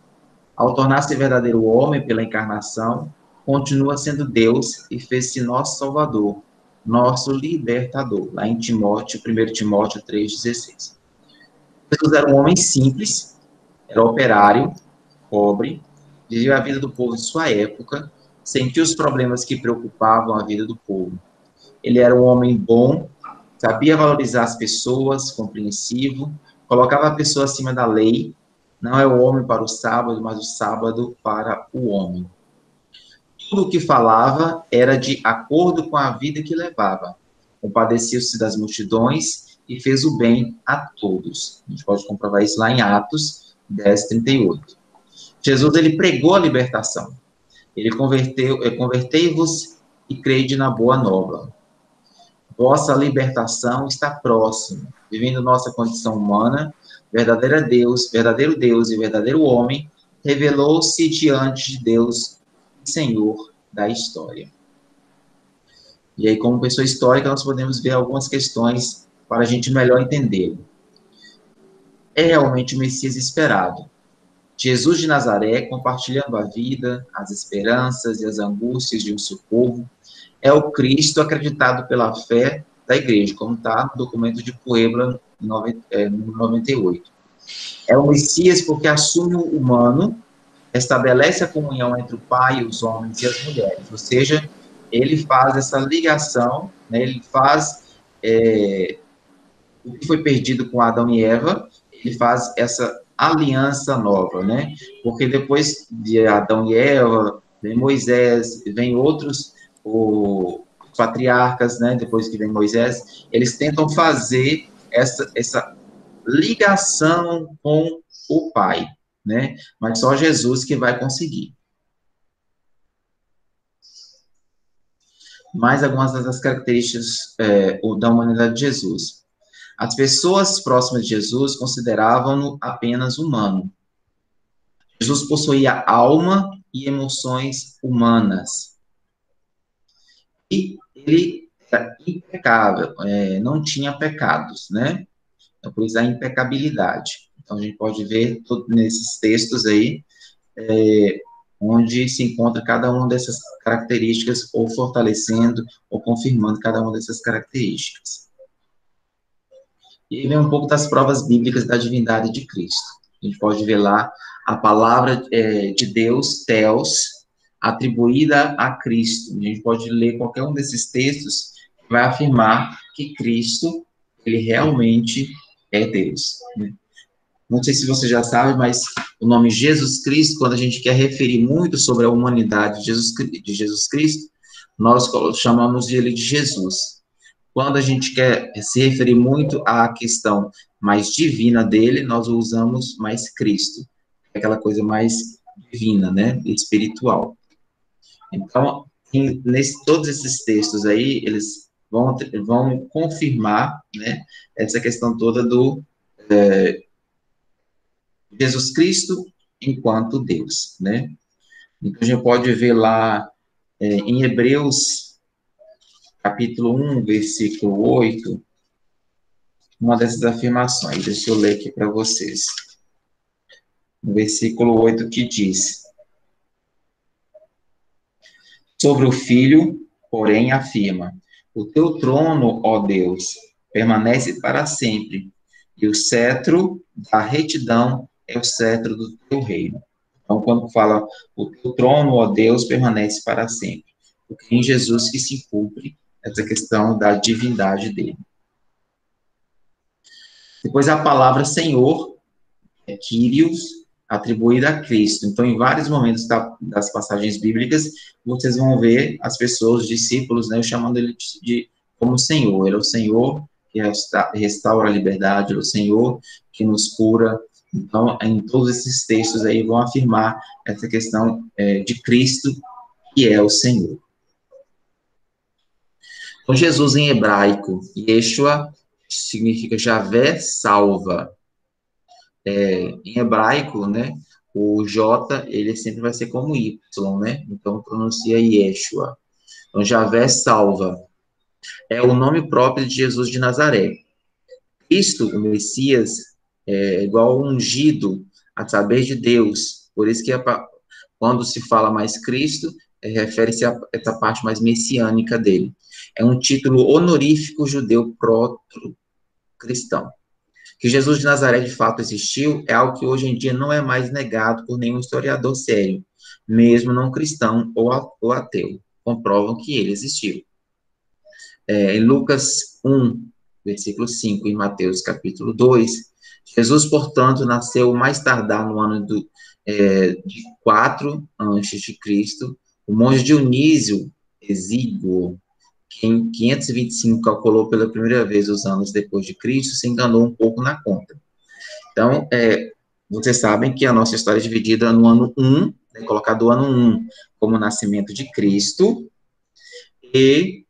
Ao tornar-se verdadeiro homem pela encarnação, continua sendo Deus e fez-se nosso Salvador, nosso libertador, lá em Timóteo, 1 Timóteo 3,16. Jesus era um homem simples, era operário, pobre, vivia a vida do povo de sua época, sentia os problemas que preocupavam a vida do povo. Ele era um homem bom, sabia valorizar as pessoas, compreensivo, colocava a pessoa acima da lei, não é o homem para o sábado, mas o sábado para o homem. Tudo o que falava era de acordo com a vida que levava. compadeceu-se das multidões e fez o bem a todos. A gente pode comprovar isso lá em Atos 10:38. Jesus, ele pregou a libertação. Ele convertei-vos e crede na boa nova. Vossa libertação está próxima. Vivendo nossa condição humana, verdadeiro Deus e verdadeiro homem, revelou-se diante de Deus, Senhor da história. E aí, como pessoa histórica, nós podemos ver algumas questões para a gente melhor entender. É realmente o Messias esperado. Jesus de Nazaré, compartilhando a vida, as esperanças e as angústias de um seu povo, é o Cristo acreditado pela fé da igreja, como está no documento de Puebla, no 98. É o Messias porque assume o humano, estabelece a comunhão entre o Pai, os homens e as mulheres, ou seja, ele faz essa ligação, né, ele faz o que foi perdido com Adão e Eva, ele faz essa aliança nova, né? Porque depois de Adão e Eva, vem Moisés, vem outros os patriarcas, né? Depois que vem Moisés, eles tentam fazer essa ligação com o Pai, né? Mas só Jesus que vai conseguir. Mais algumas das características da humanidade de Jesus. As pessoas próximas de Jesus consideravam-no apenas humano. Jesus possuía alma e emoções humanas. E ele era impecável, não tinha pecados, né? Então, por isso a impecabilidade. Então, a gente pode ver nesses textos aí, onde se encontra cada uma dessas características, ou fortalecendo, ou confirmando cada uma dessas características. E vem um pouco das provas bíblicas da divindade de Cristo. A gente pode ver lá a palavra de Deus, Theos, atribuída a Cristo. A gente pode ler qualquer um desses textos que vai afirmar que Cristo, ele realmente é Deus. Né? Não sei se você já sabe, mas o nome Jesus Cristo, quando a gente quer referir muito sobre a humanidade de Jesus Cristo, nós chamamos ele de Jesus. Quando a gente quer se referir muito à questão mais divina dele, nós usamos mais Cristo. Aquela coisa mais divina, né? Espiritual. Então, todos esses textos aí, eles vão confirmar, né, essa questão toda do Jesus Cristo enquanto Deus, né? Então, a gente pode ver lá em Hebreus capítulo 1, versículo 8, uma dessas afirmações. Deixa eu ler aqui para vocês. No versículo 8 que diz: sobre o Filho, porém, afirma: o teu trono, ó Deus, permanece para sempre, e o cetro da retidão é o cetro do teu reino. Então, quando fala o teu trono, ó Deus, permanece para sempre, porque em Jesus que se cumpre essa questão da divindade dele. Depois a palavra Senhor, Kyrios, atribuída a Cristo. Então, em vários momentos das passagens bíblicas, vocês vão ver as pessoas, os discípulos, né, chamando ele como Senhor. Ele é o Senhor que restaura a liberdade, ele é o Senhor que nos cura. Então, em todos esses textos aí vão afirmar essa questão de Cristo, que é o Senhor. Então, Jesus em hebraico, Yeshua, significa Javé salva. Em hebraico, né, o J, ele sempre vai ser como Y, né? Então, pronuncia Yeshua. Então, Javé salva. É o nome próprio de Jesus de Nazaré. Cristo, o Messias, é igual ungido, a saber de Deus. Por isso que quando se fala mais Cristo, refere-se a essa parte mais messiânica dele. É um título honorífico judeu proto-cristão. Que Jesus de Nazaré de fato existiu é algo que hoje em dia não é mais negado por nenhum historiador sério, mesmo não cristão ou ateu. Comprovam que ele existiu. Em Lucas 1, versículo 5, em Mateus capítulo 2, Jesus, portanto, nasceu mais tardar no ano de 4 a.C. O monge Dionísio Exíguo Em 525 calculou pela primeira vez os anos depois de Cristo, se enganou um pouco na conta. Então, vocês sabem que a nossa história é dividida no ano 1, né, colocado o ano 1 como o nascimento de Cristo, e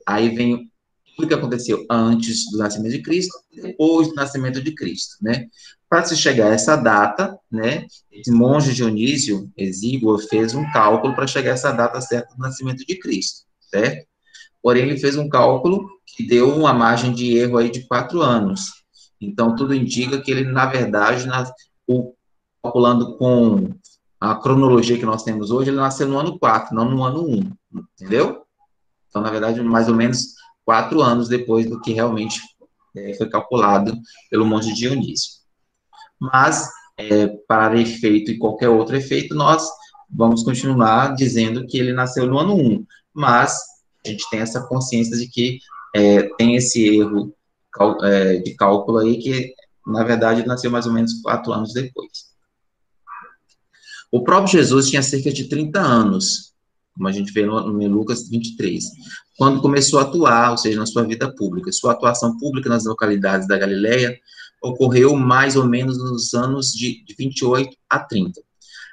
aí vem tudo que aconteceu antes do nascimento de Cristo, depois do nascimento de Cristo, né? Para se chegar a essa data, né, esse monge Dionísio Exíguo fez um cálculo para chegar a essa data certa do nascimento de Cristo, certo? Porém, ele fez um cálculo que deu uma margem de erro aí de 4 anos. Então, tudo indica que ele, na verdade, calculando com a cronologia que nós temos hoje, ele nasceu no ano 4, não no ano 1, entendeu? Então, na verdade, mais ou menos 4 anos depois do que realmente foi calculado pelo monge Dionísio. Mas, para efeito e qualquer outro efeito, nós vamos continuar dizendo que ele nasceu no ano 1. Mas a gente tem essa consciência de que tem esse erro de cálculo aí, que, na verdade, ele nasceu mais ou menos 4 anos depois. O próprio Jesus tinha cerca de 30 anos, como a gente vê no Lucas 23, quando começou a atuar, ou seja, na sua vida pública. Sua atuação pública nas localidades da Galileia ocorreu mais ou menos nos anos de 28 a 30.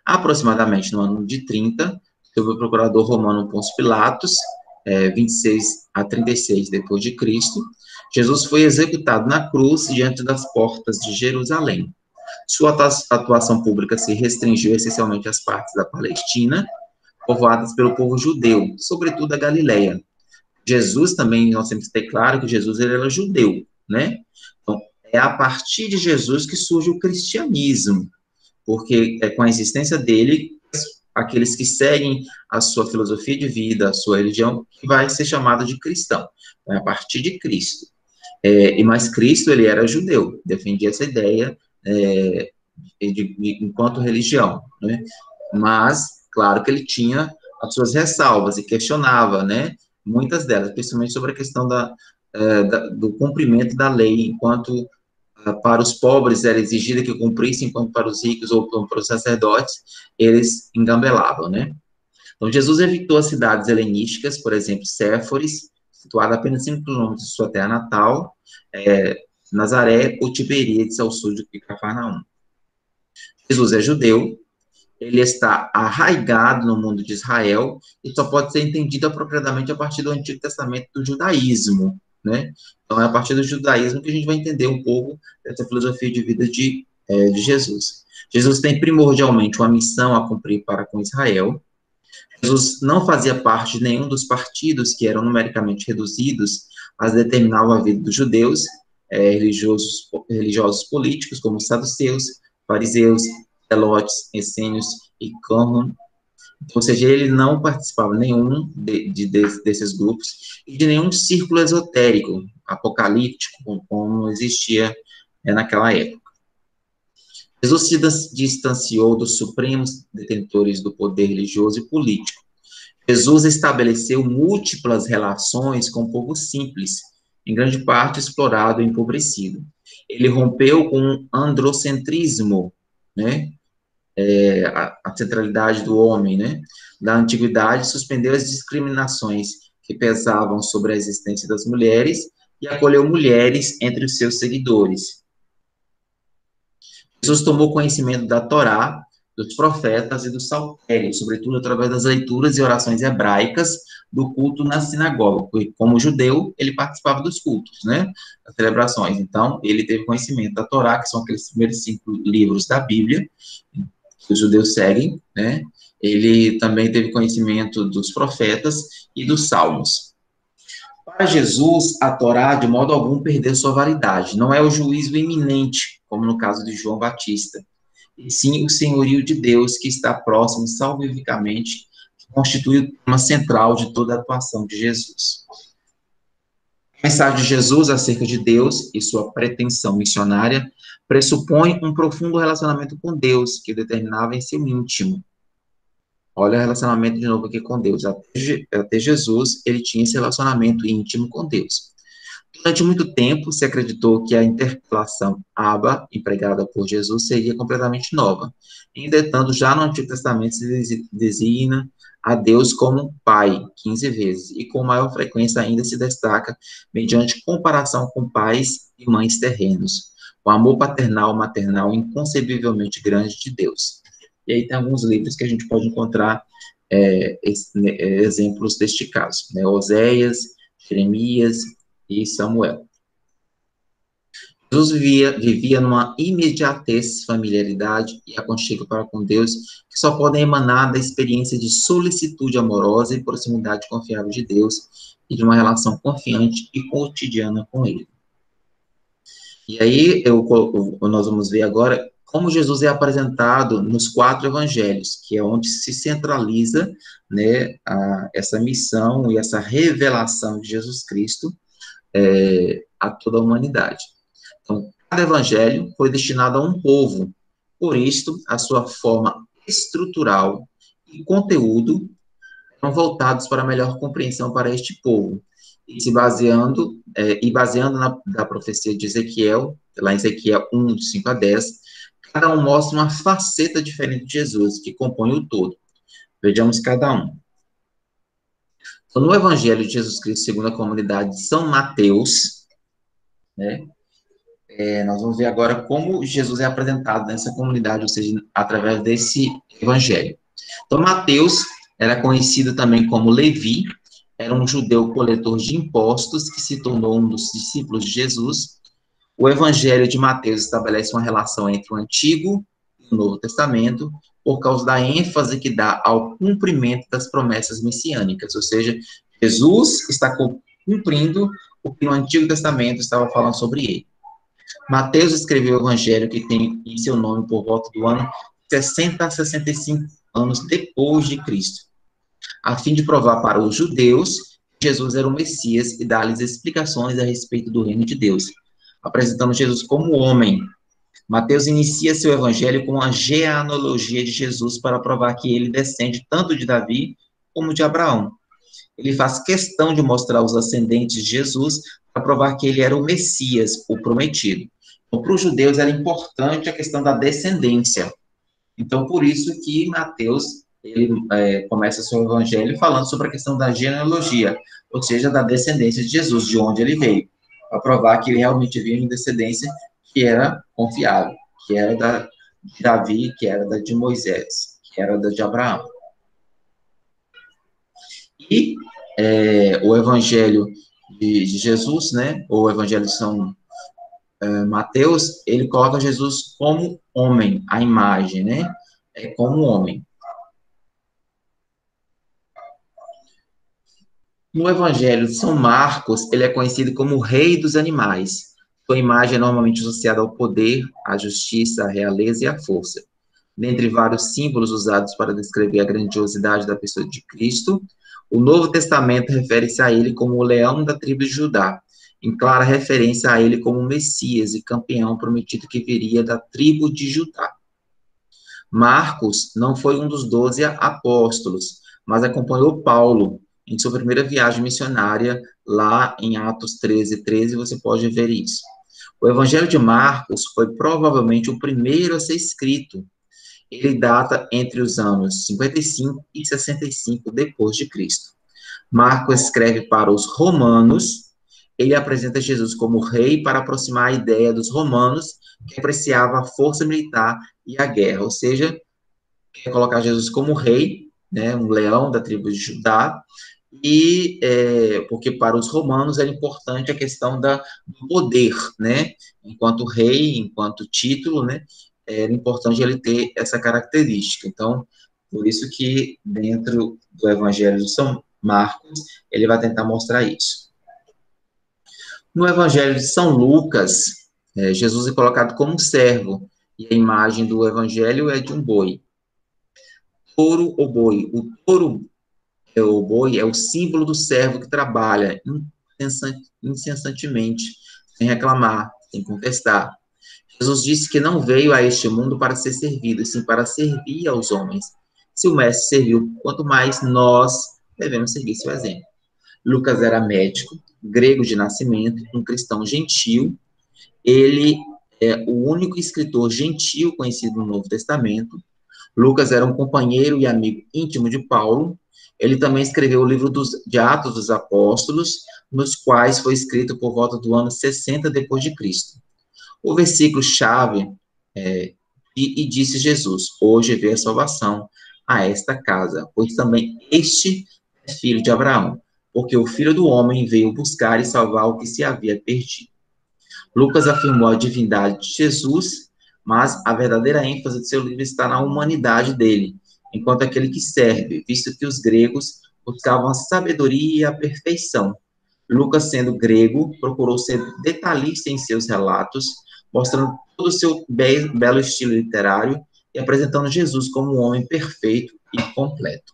Aproximadamente no ano de 30, sob o procurador romano Pôncio Pilatos, 26 a 36 depois de Cristo, Jesus foi executado na cruz diante das portas de Jerusalém. Sua atuação pública se restringiu essencialmente às partes da Palestina, povoadas pelo povo judeu, sobretudo a Galileia. Jesus também, nós temos que ter claro que Jesus ele era judeu, né? Então, é a partir de Jesus que surge o cristianismo, porque é com a existência dele, aqueles que seguem a sua filosofia de vida, a sua religião, que vai ser chamado de cristão. É a partir de Cristo. Mas Cristo, ele era judeu, defendia essa ideia enquanto religião, né? Mas, claro que ele tinha as suas ressalvas e questionava, né? Muitas delas, principalmente sobre a questão do cumprimento da lei, enquanto para os pobres era exigida que cumprissem, enquanto para os ricos ou para os sacerdotes, eles engambelavam, né? Então, Jesus evitou as cidades helenísticas, por exemplo, Séforis, situada a apenas 5 quilômetros de sua terra natal, Nazaré ou Tiberíades, ao sul de Cafarnaum. Jesus é judeu, ele está arraigado no mundo de Israel e só pode ser entendido apropriadamente a partir do Antigo Testamento do judaísmo, né? Então, é a partir do judaísmo que a gente vai entender um pouco dessa filosofia de vida de Jesus. Jesus tem primordialmente uma missão a cumprir para com Israel. Jesus não fazia parte de nenhum dos partidos que eram numericamente reduzidos a determinar a vida dos judeus, religiosos políticos, como os saduceus, fariseus, zelotes, essênios e Cânon. Ou seja, ele não participava de nenhum desses grupos e de nenhum círculo esotérico, apocalíptico, como existia naquela época. Jesus se distanciou dos supremos detentores do poder religioso e político. Jesus estabeleceu múltiplas relações com o povo simples, em grande parte explorado e empobrecido. Ele rompeu com o androcentrismo, né? A centralidade do homem, né? Da antiguidade, suspendeu as discriminações que pesavam sobre a existência das mulheres e acolheu mulheres entre os seus seguidores. Jesus tomou conhecimento da Torá, dos profetas e do saltério, sobretudo através das leituras e orações hebraicas do culto na sinagoga, porque como judeu, ele participava dos cultos, né, das celebrações. Então, ele teve conhecimento da Torá, que são aqueles primeiros 5 livros da Bíblia, que os judeus seguem, né. Ele também teve conhecimento dos profetas e dos salmos. Para Jesus, a Torá, de modo algum, perdeu sua validade. Não é o juízo iminente, como no caso de João Batista, e sim o senhorio de Deus que está próximo salvificamente, que constitui o tema central de toda a atuação de Jesus. A mensagem de Jesus acerca de Deus e sua pretensão missionária pressupõe um profundo relacionamento com Deus, que o determinava em seu íntimo. Olha o relacionamento de novo aqui com Deus. Até Jesus, ele tinha esse relacionamento íntimo com Deus. Durante muito tempo, se acreditou que a interpelação Abba, empregada por Jesus, seria completamente nova. Entretanto, já no Antigo Testamento se designa a Deus como Pai 15 vezes, e com maior frequência ainda se destaca mediante comparação com pais e mães terrenos, o amor paternal, maternal inconcebivelmente grande de Deus. E aí tem alguns livros que a gente pode encontrar exemplos deste caso, né? Oséias, Jeremias e Samuel. Jesus vivia numa imediatez, familiaridade e aconchego para com Deus, que só podem emanar da experiência de solicitude amorosa e proximidade confiável de Deus e de uma relação confiante e cotidiana com Ele. E aí, nós vamos ver agora como Jesus é apresentado nos 4 evangelhos, que é onde se centraliza, né, essa missão e essa revelação de Jesus Cristo a toda a humanidade. Então, cada evangelho foi destinado a um povo, por isso, a sua forma estrutural e conteúdo eram voltados para a melhor compreensão para este povo, e se baseando na profecia de Ezequiel, lá em Ezequiel 1, de 5 a 10, cada um mostra uma faceta diferente de Jesus, que compõe o todo. Vejamos cada um. Então, no Evangelho de Jesus Cristo, segundo a comunidade de São Mateus, né, nós vamos ver agora como Jesus é apresentado nessa comunidade, ou seja, através desse Evangelho. Então, Mateus era conhecido também como Levi, era um judeu coletor de impostos que se tornou um dos discípulos de Jesus. O Evangelho de Mateus estabelece uma relação entre o Antigo e o Novo Testamento por causa da ênfase que dá ao cumprimento das promessas messiânicas, ou seja, Jesus está cumprindo o que no Antigo Testamento estava falando sobre ele. Mateus escreveu o Evangelho que tem em seu nome por volta do ano 60 a 65 anos depois de Cristo, a fim de provar para os judeus que Jesus era o Messias e dar-lhes explicações a respeito do reino de Deus, apresentando Jesus como homem. Mateus inicia seu evangelho com a genealogia de Jesus para provar que ele descende tanto de Davi como de Abraão. Ele faz questão de mostrar os ascendentes de Jesus para provar que ele era o Messias, o prometido. Então, para os judeus era importante a questão da descendência. Então, por isso que Mateus ele começa seu evangelho falando sobre a questão da genealogia, ou seja, da descendência de Jesus, de onde ele veio, para provar que ele realmente veio de descendência que era confiável, que era da de Davi, que era da de Moisés, que era da de Abraão. E o evangelho de Jesus, né, ou o evangelho de São Mateus, ele coloca Jesus como homem, a imagem, né, como homem. No Evangelho de São Marcos, ele é conhecido como o rei dos animais. Sua imagem é normalmente associada ao poder, à justiça, à realeza e à força. Dentre vários símbolos usados para descrever a grandiosidade da pessoa de Cristo, o Novo Testamento refere-se a ele como o leão da tribo de Judá, em clara referência a ele como Messias e campeão prometido que viria da tribo de Judá. Marcos não foi um dos 12 apóstolos, mas acompanhou Paulo em sua primeira viagem missionária, lá em Atos 13:13, você pode ver isso. O Evangelho de Marcos foi provavelmente o primeiro a ser escrito. Ele data entre os anos 55 e 65 depois de Cristo. Marcos escreve para os romanos, ele apresenta Jesus como rei para aproximar a ideia dos romanos, que apreciava a força militar e a guerra, ou seja, quer colocar Jesus como rei, né, um leão da tribo de Judá, e porque para os romanos era importante a questão do poder, né, enquanto rei, enquanto título, né, era importante ele ter essa característica. Então, por isso que dentro do Evangelho de São Marcos, ele vai tentar mostrar isso. No Evangelho de São Lucas, Jesus é colocado como um servo, e a imagem do Evangelho é de um boi. Touro ou boi. O boi é o símbolo do servo que trabalha incessantemente, sem reclamar, sem contestar. Jesus disse que não veio a este mundo para ser servido, sim para servir aos homens. Se o mestre serviu, quanto mais nós devemos seguir seu exemplo. Lucas era médico, grego de nascimento, um cristão gentil. Ele é o único escritor gentil conhecido no Novo Testamento. Lucas era um companheiro e amigo íntimo de Paulo. Ele também escreveu o livro de Atos dos Apóstolos, nos quais foi escrito por volta do ano 60 depois de Cristo. O versículo-chave e disse Jesus: hoje veio a salvação a esta casa, pois também este é filho de Abraão, porque o Filho do Homem veio buscar e salvar o que se havia perdido. Lucas afirmou a divindade de Jesus, mas a verdadeira ênfase de seu livro está na humanidade dele, enquanto aquele que serve, visto que os gregos buscavam a sabedoria e a perfeição. Lucas, sendo grego, procurou ser detalhista em seus relatos, mostrando todo o seu belo estilo literário e apresentando Jesus como um homem perfeito e completo.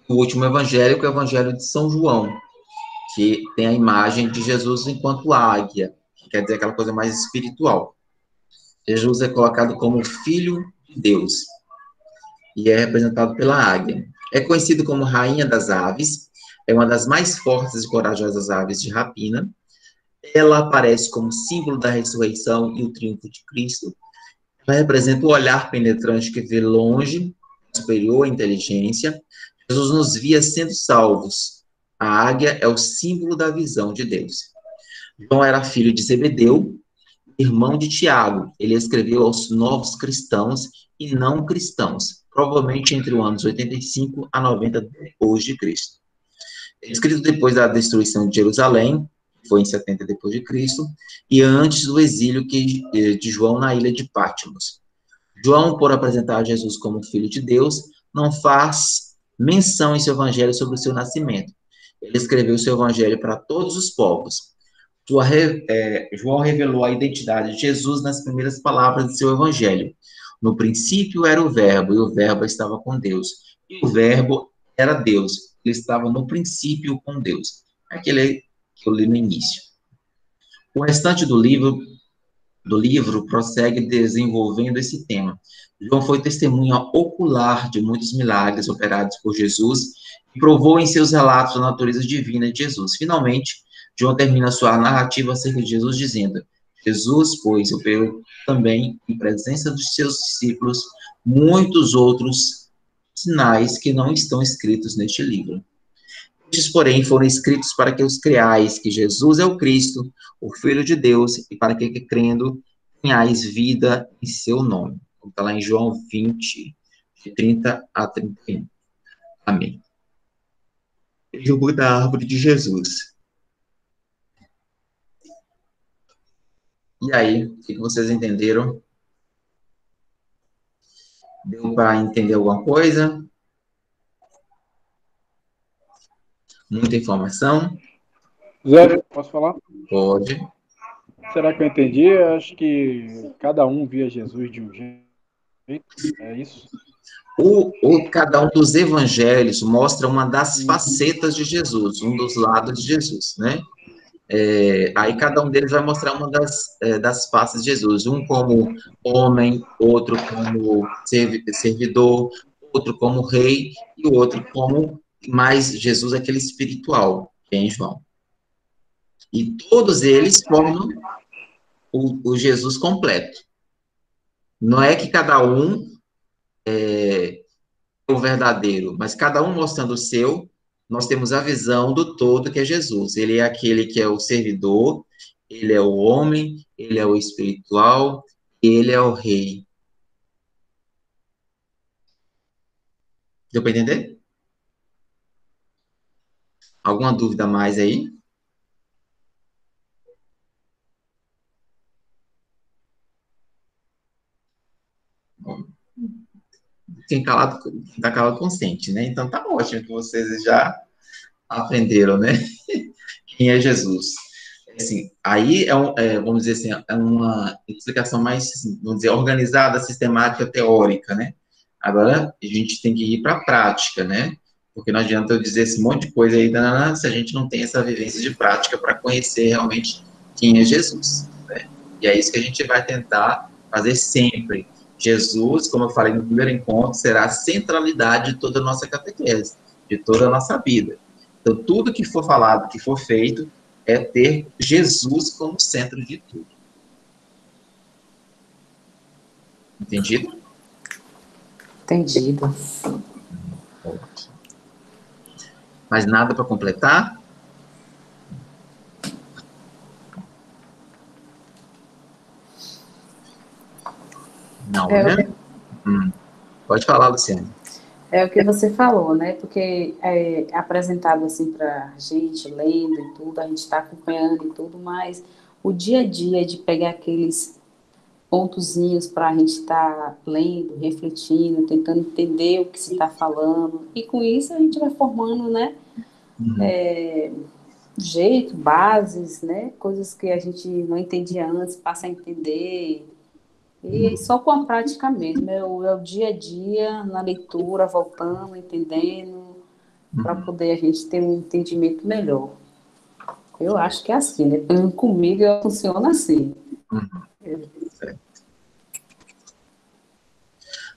O último evangélico é o Evangelho de São João, que tem a imagem de Jesus enquanto águia, que quer dizer aquela coisa mais espiritual. Jesus é colocado como Filho de Deus e é representado pela águia. É conhecido como Rainha das Aves, é uma das mais fortes e corajosas aves de rapina. Ela aparece como símbolo da ressurreição e o triunfo de Cristo. Ela representa o olhar penetrante que vê longe, superior à inteligência. Jesus nos via sendo salvos. A águia é o símbolo da visão de Deus. João era filho de Zebedeu, irmão de Tiago. Ele escreveu aos novos cristãos e não cristãos, provavelmente entre os anos 85 a 90 depois de Cristo. Escrito depois da destruição de Jerusalém, que foi em 70 depois de Cristo, e antes do exílio de João na ilha de Patmos. João, por apresentar Jesus como filho de Deus, não faz menção em seu evangelho sobre o seu nascimento. Ele escreveu seu evangelho para todos os povos. João revelou a identidade de Jesus nas primeiras palavras de seu evangelho. No princípio era o Verbo, e o Verbo estava com Deus. E o Verbo era Deus. Ele estava no princípio com Deus. Aquele que eu li no início. O restante do livro prossegue desenvolvendo esse tema. João foi testemunha ocular de muitos milagres operados por Jesus e provou em seus relatos a natureza divina de Jesus. Finalmente, João termina sua narrativa acerca de Jesus dizendo: Jesus, pois, operou também, em presença dos seus discípulos, muitos outros sinais que não estão escritos neste livro. Estes, porém, foram escritos para que os creais que Jesus é o Cristo, o Filho de Deus, e para que, crendo, tenhais vida em seu nome. Como está lá em João 20, de 30 a 31. Amém. Jogo da árvore de Jesus. E aí, o que vocês entenderam? Deu para entender alguma coisa? Muita informação? Zé, posso falar? Pode. Será que eu entendi? Eu acho que cada um via Jesus de um jeito. É isso? Cada um dos evangelhos mostra uma das facetas de Jesus, um dos lados de Jesus, né? Aí cada um deles vai mostrar uma das faces de Jesus. Um como homem, outro como servidor, outro como rei, e o outro como mais Jesus, aquele espiritual, que é em João. E todos eles formam o Jesus completo. Não é que cada um é o verdadeiro, mas cada um mostrando o seu, nós temos a visão do todo que é Jesus. Ele é aquele que é o servidor, ele é o homem, ele é o espiritual, ele é o rei. Deu para entender? Alguma dúvida mais aí? Quem está calado consente, né? Então tá ótimo que vocês já aprenderam, né? Quem é Jesus. Assim, aí vamos dizer assim, é uma explicação mais, vamos dizer, organizada, sistemática, teórica, né? Agora a gente tem que ir para a prática, né? Porque não adianta eu dizer esse monte de coisa aí, se a gente não tem essa vivência de prática para conhecer realmente quem é Jesus, né? E é isso que a gente vai tentar fazer sempre. Jesus, como eu falei no primeiro encontro, será a centralidade de toda a nossa catequese, de toda a nossa vida. Então, tudo que for falado, que for feito, é ter Jesus como centro de tudo. Entendido? Entendido. Mais nada para completar? Não, né? Pode falar, Luciane. É o que você falou, né? Porque é apresentado assim para a gente, lendo e tudo, a gente está acompanhando e tudo, mas o dia a dia de pegar aqueles pontozinhos para a gente estar lendo, refletindo, tentando entender o que se está falando, e com isso a gente vai formando, né? Jeito, bases, né? Coisas que a gente não entendia antes, passa a entender. E só com a prática mesmo, é o dia a dia, na leitura, voltando, entendendo, para poder a gente ter um entendimento melhor. Eu acho que é assim, né? Comigo funciona assim.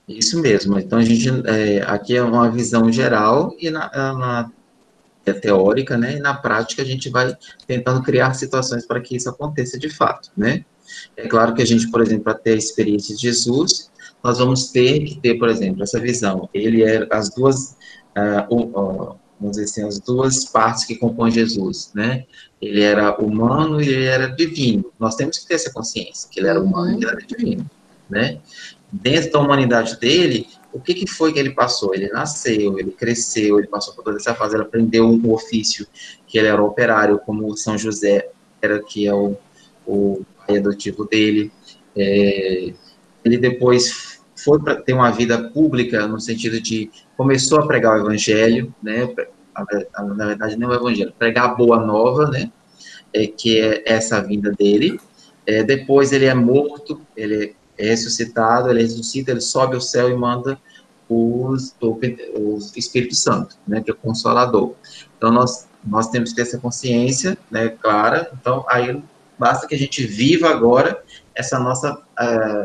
Isso mesmo. Então, a gente, aqui é uma visão geral e é teórica, né? E na prática a gente vai tentando criar situações para que isso aconteça de fato, né? É claro que a gente, por exemplo, para ter a experiência de Jesus, nós vamos ter que ter, por exemplo, essa visão. Ele é as duas, vamos dizer assim, as duas partes que compõem Jesus, né? Ele era humano e ele era divino. Nós temos que ter essa consciência, que ele era humano e ele era divino, né? Dentro da humanidade dele, o que foi que ele passou? Ele nasceu, ele cresceu, ele passou por toda essa fase, ele aprendeu um ofício, que ele era operário, como São José era, que é o pai adotivo dele. Ele depois foi para ter uma vida pública, no sentido de, começou a pregar o evangelho, né? Na verdade, não é o evangelho, pregar a boa nova, né? Que é essa vinda dele. Depois ele é morto, ele é ressuscitado, ele ressuscita, ele sobe ao céu e manda o Espírito Santo, né, que é o Consolador. Então, nós temos que ter essa consciência, né, clara. Então, aí basta que a gente viva agora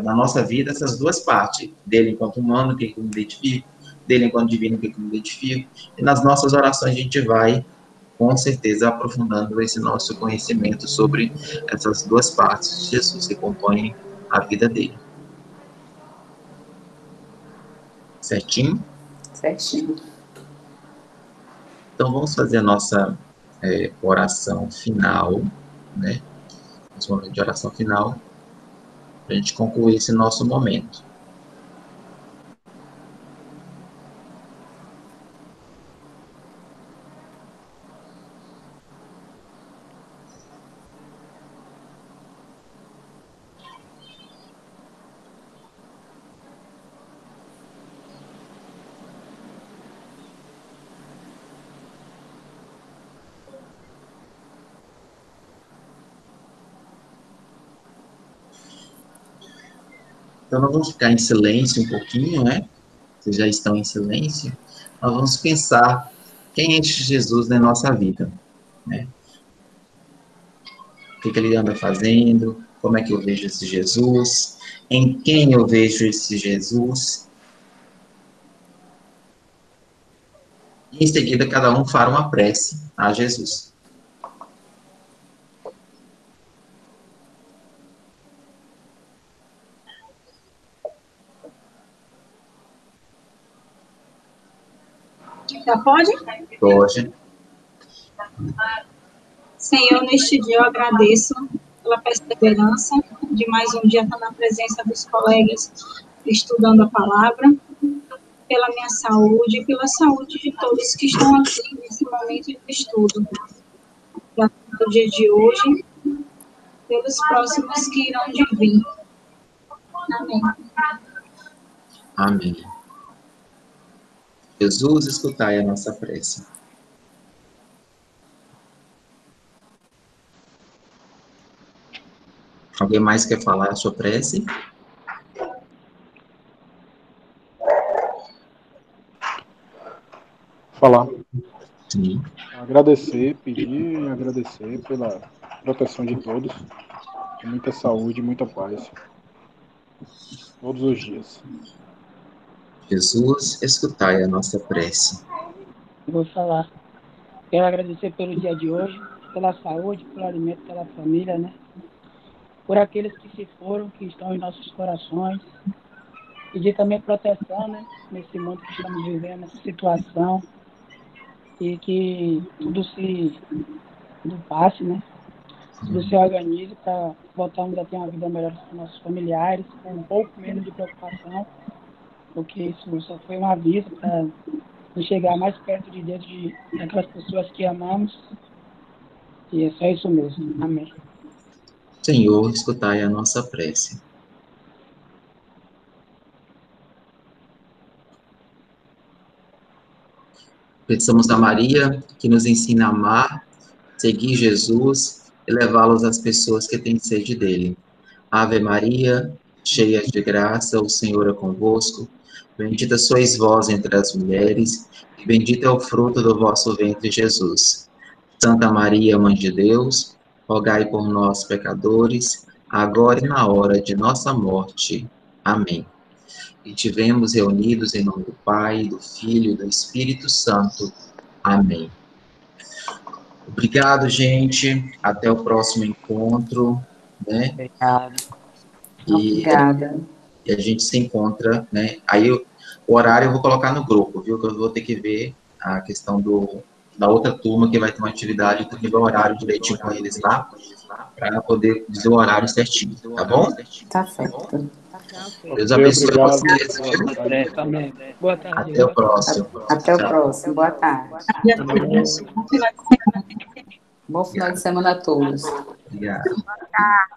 na nossa vida, essas duas partes, dele enquanto humano, que eu me identifico, dele enquanto divino, que eu me identifico, e nas nossas orações a gente vai, com certeza, aprofundando esse nosso conhecimento sobre essas duas partes de Jesus que compõem a vida dele. Certinho? Certinho. Então, vamos fazer a nossa oração final, né? Nosso momento de oração final, para a gente concluir esse nosso momento. Então, nós vamos ficar em silêncio um pouquinho, né? Vocês já estão em silêncio. Nós vamos pensar quem é esse Jesus na nossa vida, né? O que ele anda fazendo, como é que eu vejo esse Jesus, em quem eu vejo esse Jesus. E em seguida, cada um fará uma prece a Jesus. Já pode? Pode. Senhor, neste dia eu agradeço pela perseverança de mais um dia estar na presença dos colegas estudando a palavra, pela minha saúde e pela saúde de todos que estão aqui nesse momento de estudo. Pelo dia de hoje, pelos próximos que irão de vir. Amém. Amém. Jesus, escutai a nossa prece. Alguém mais quer falar a sua prece? Falar. Sim. Agradecer, pedir e agradecer pela proteção de todos. Muita saúde, muita paz. todos os dias. Jesus, escutai a nossa prece. Vou falar. Quero agradecer pelo dia de hoje, pela saúde, pelo alimento, pela família, né? Por aqueles que se foram, que estão em nossos corações. Pedir também proteção, né? Nesse mundo que estamos vivendo, nessa situação. E que tudo passe, né? Tudo se organize para voltarmos a ter uma vida melhor com nossos familiares, com um pouco menos de preocupação, porque isso só foi um aviso para nos chegar mais perto de Deus, daquelas pessoas que amamos. E é só isso mesmo. Amém. Senhor, escutai a nossa prece. Pensamos a Maria, que nos ensina a amar, seguir Jesus e levá-los às pessoas que têm sede dele. Ave Maria, cheia de graça, o Senhor é convosco. Bendita sois vós entre as mulheres, e bendito é o fruto do vosso ventre, Jesus. Santa Maria, Mãe de Deus, rogai por nós, pecadores, agora e na hora de nossa morte. Amém. E tivemos reunidos em nome do Pai, do Filho e do Espírito Santo. Amém. Obrigado, gente. Até o próximo encontro, né? Obrigado. Obrigada. E a gente se encontra, né? Aí o horário eu vou colocar no grupo, viu? Que eu vou ter que ver a questão da outra turma que vai ter uma atividade, eu tenho que ver o horário direitinho com eles lá, para poder dizer o horário certinho, tá bom? Tá certo. Deus abençoe Obrigado. vocês, viu? Também. Boa tarde. Até o próximo. Até o Tchau. próximo. Boa tarde. Bom final de semana a todos. Obrigado. Tá.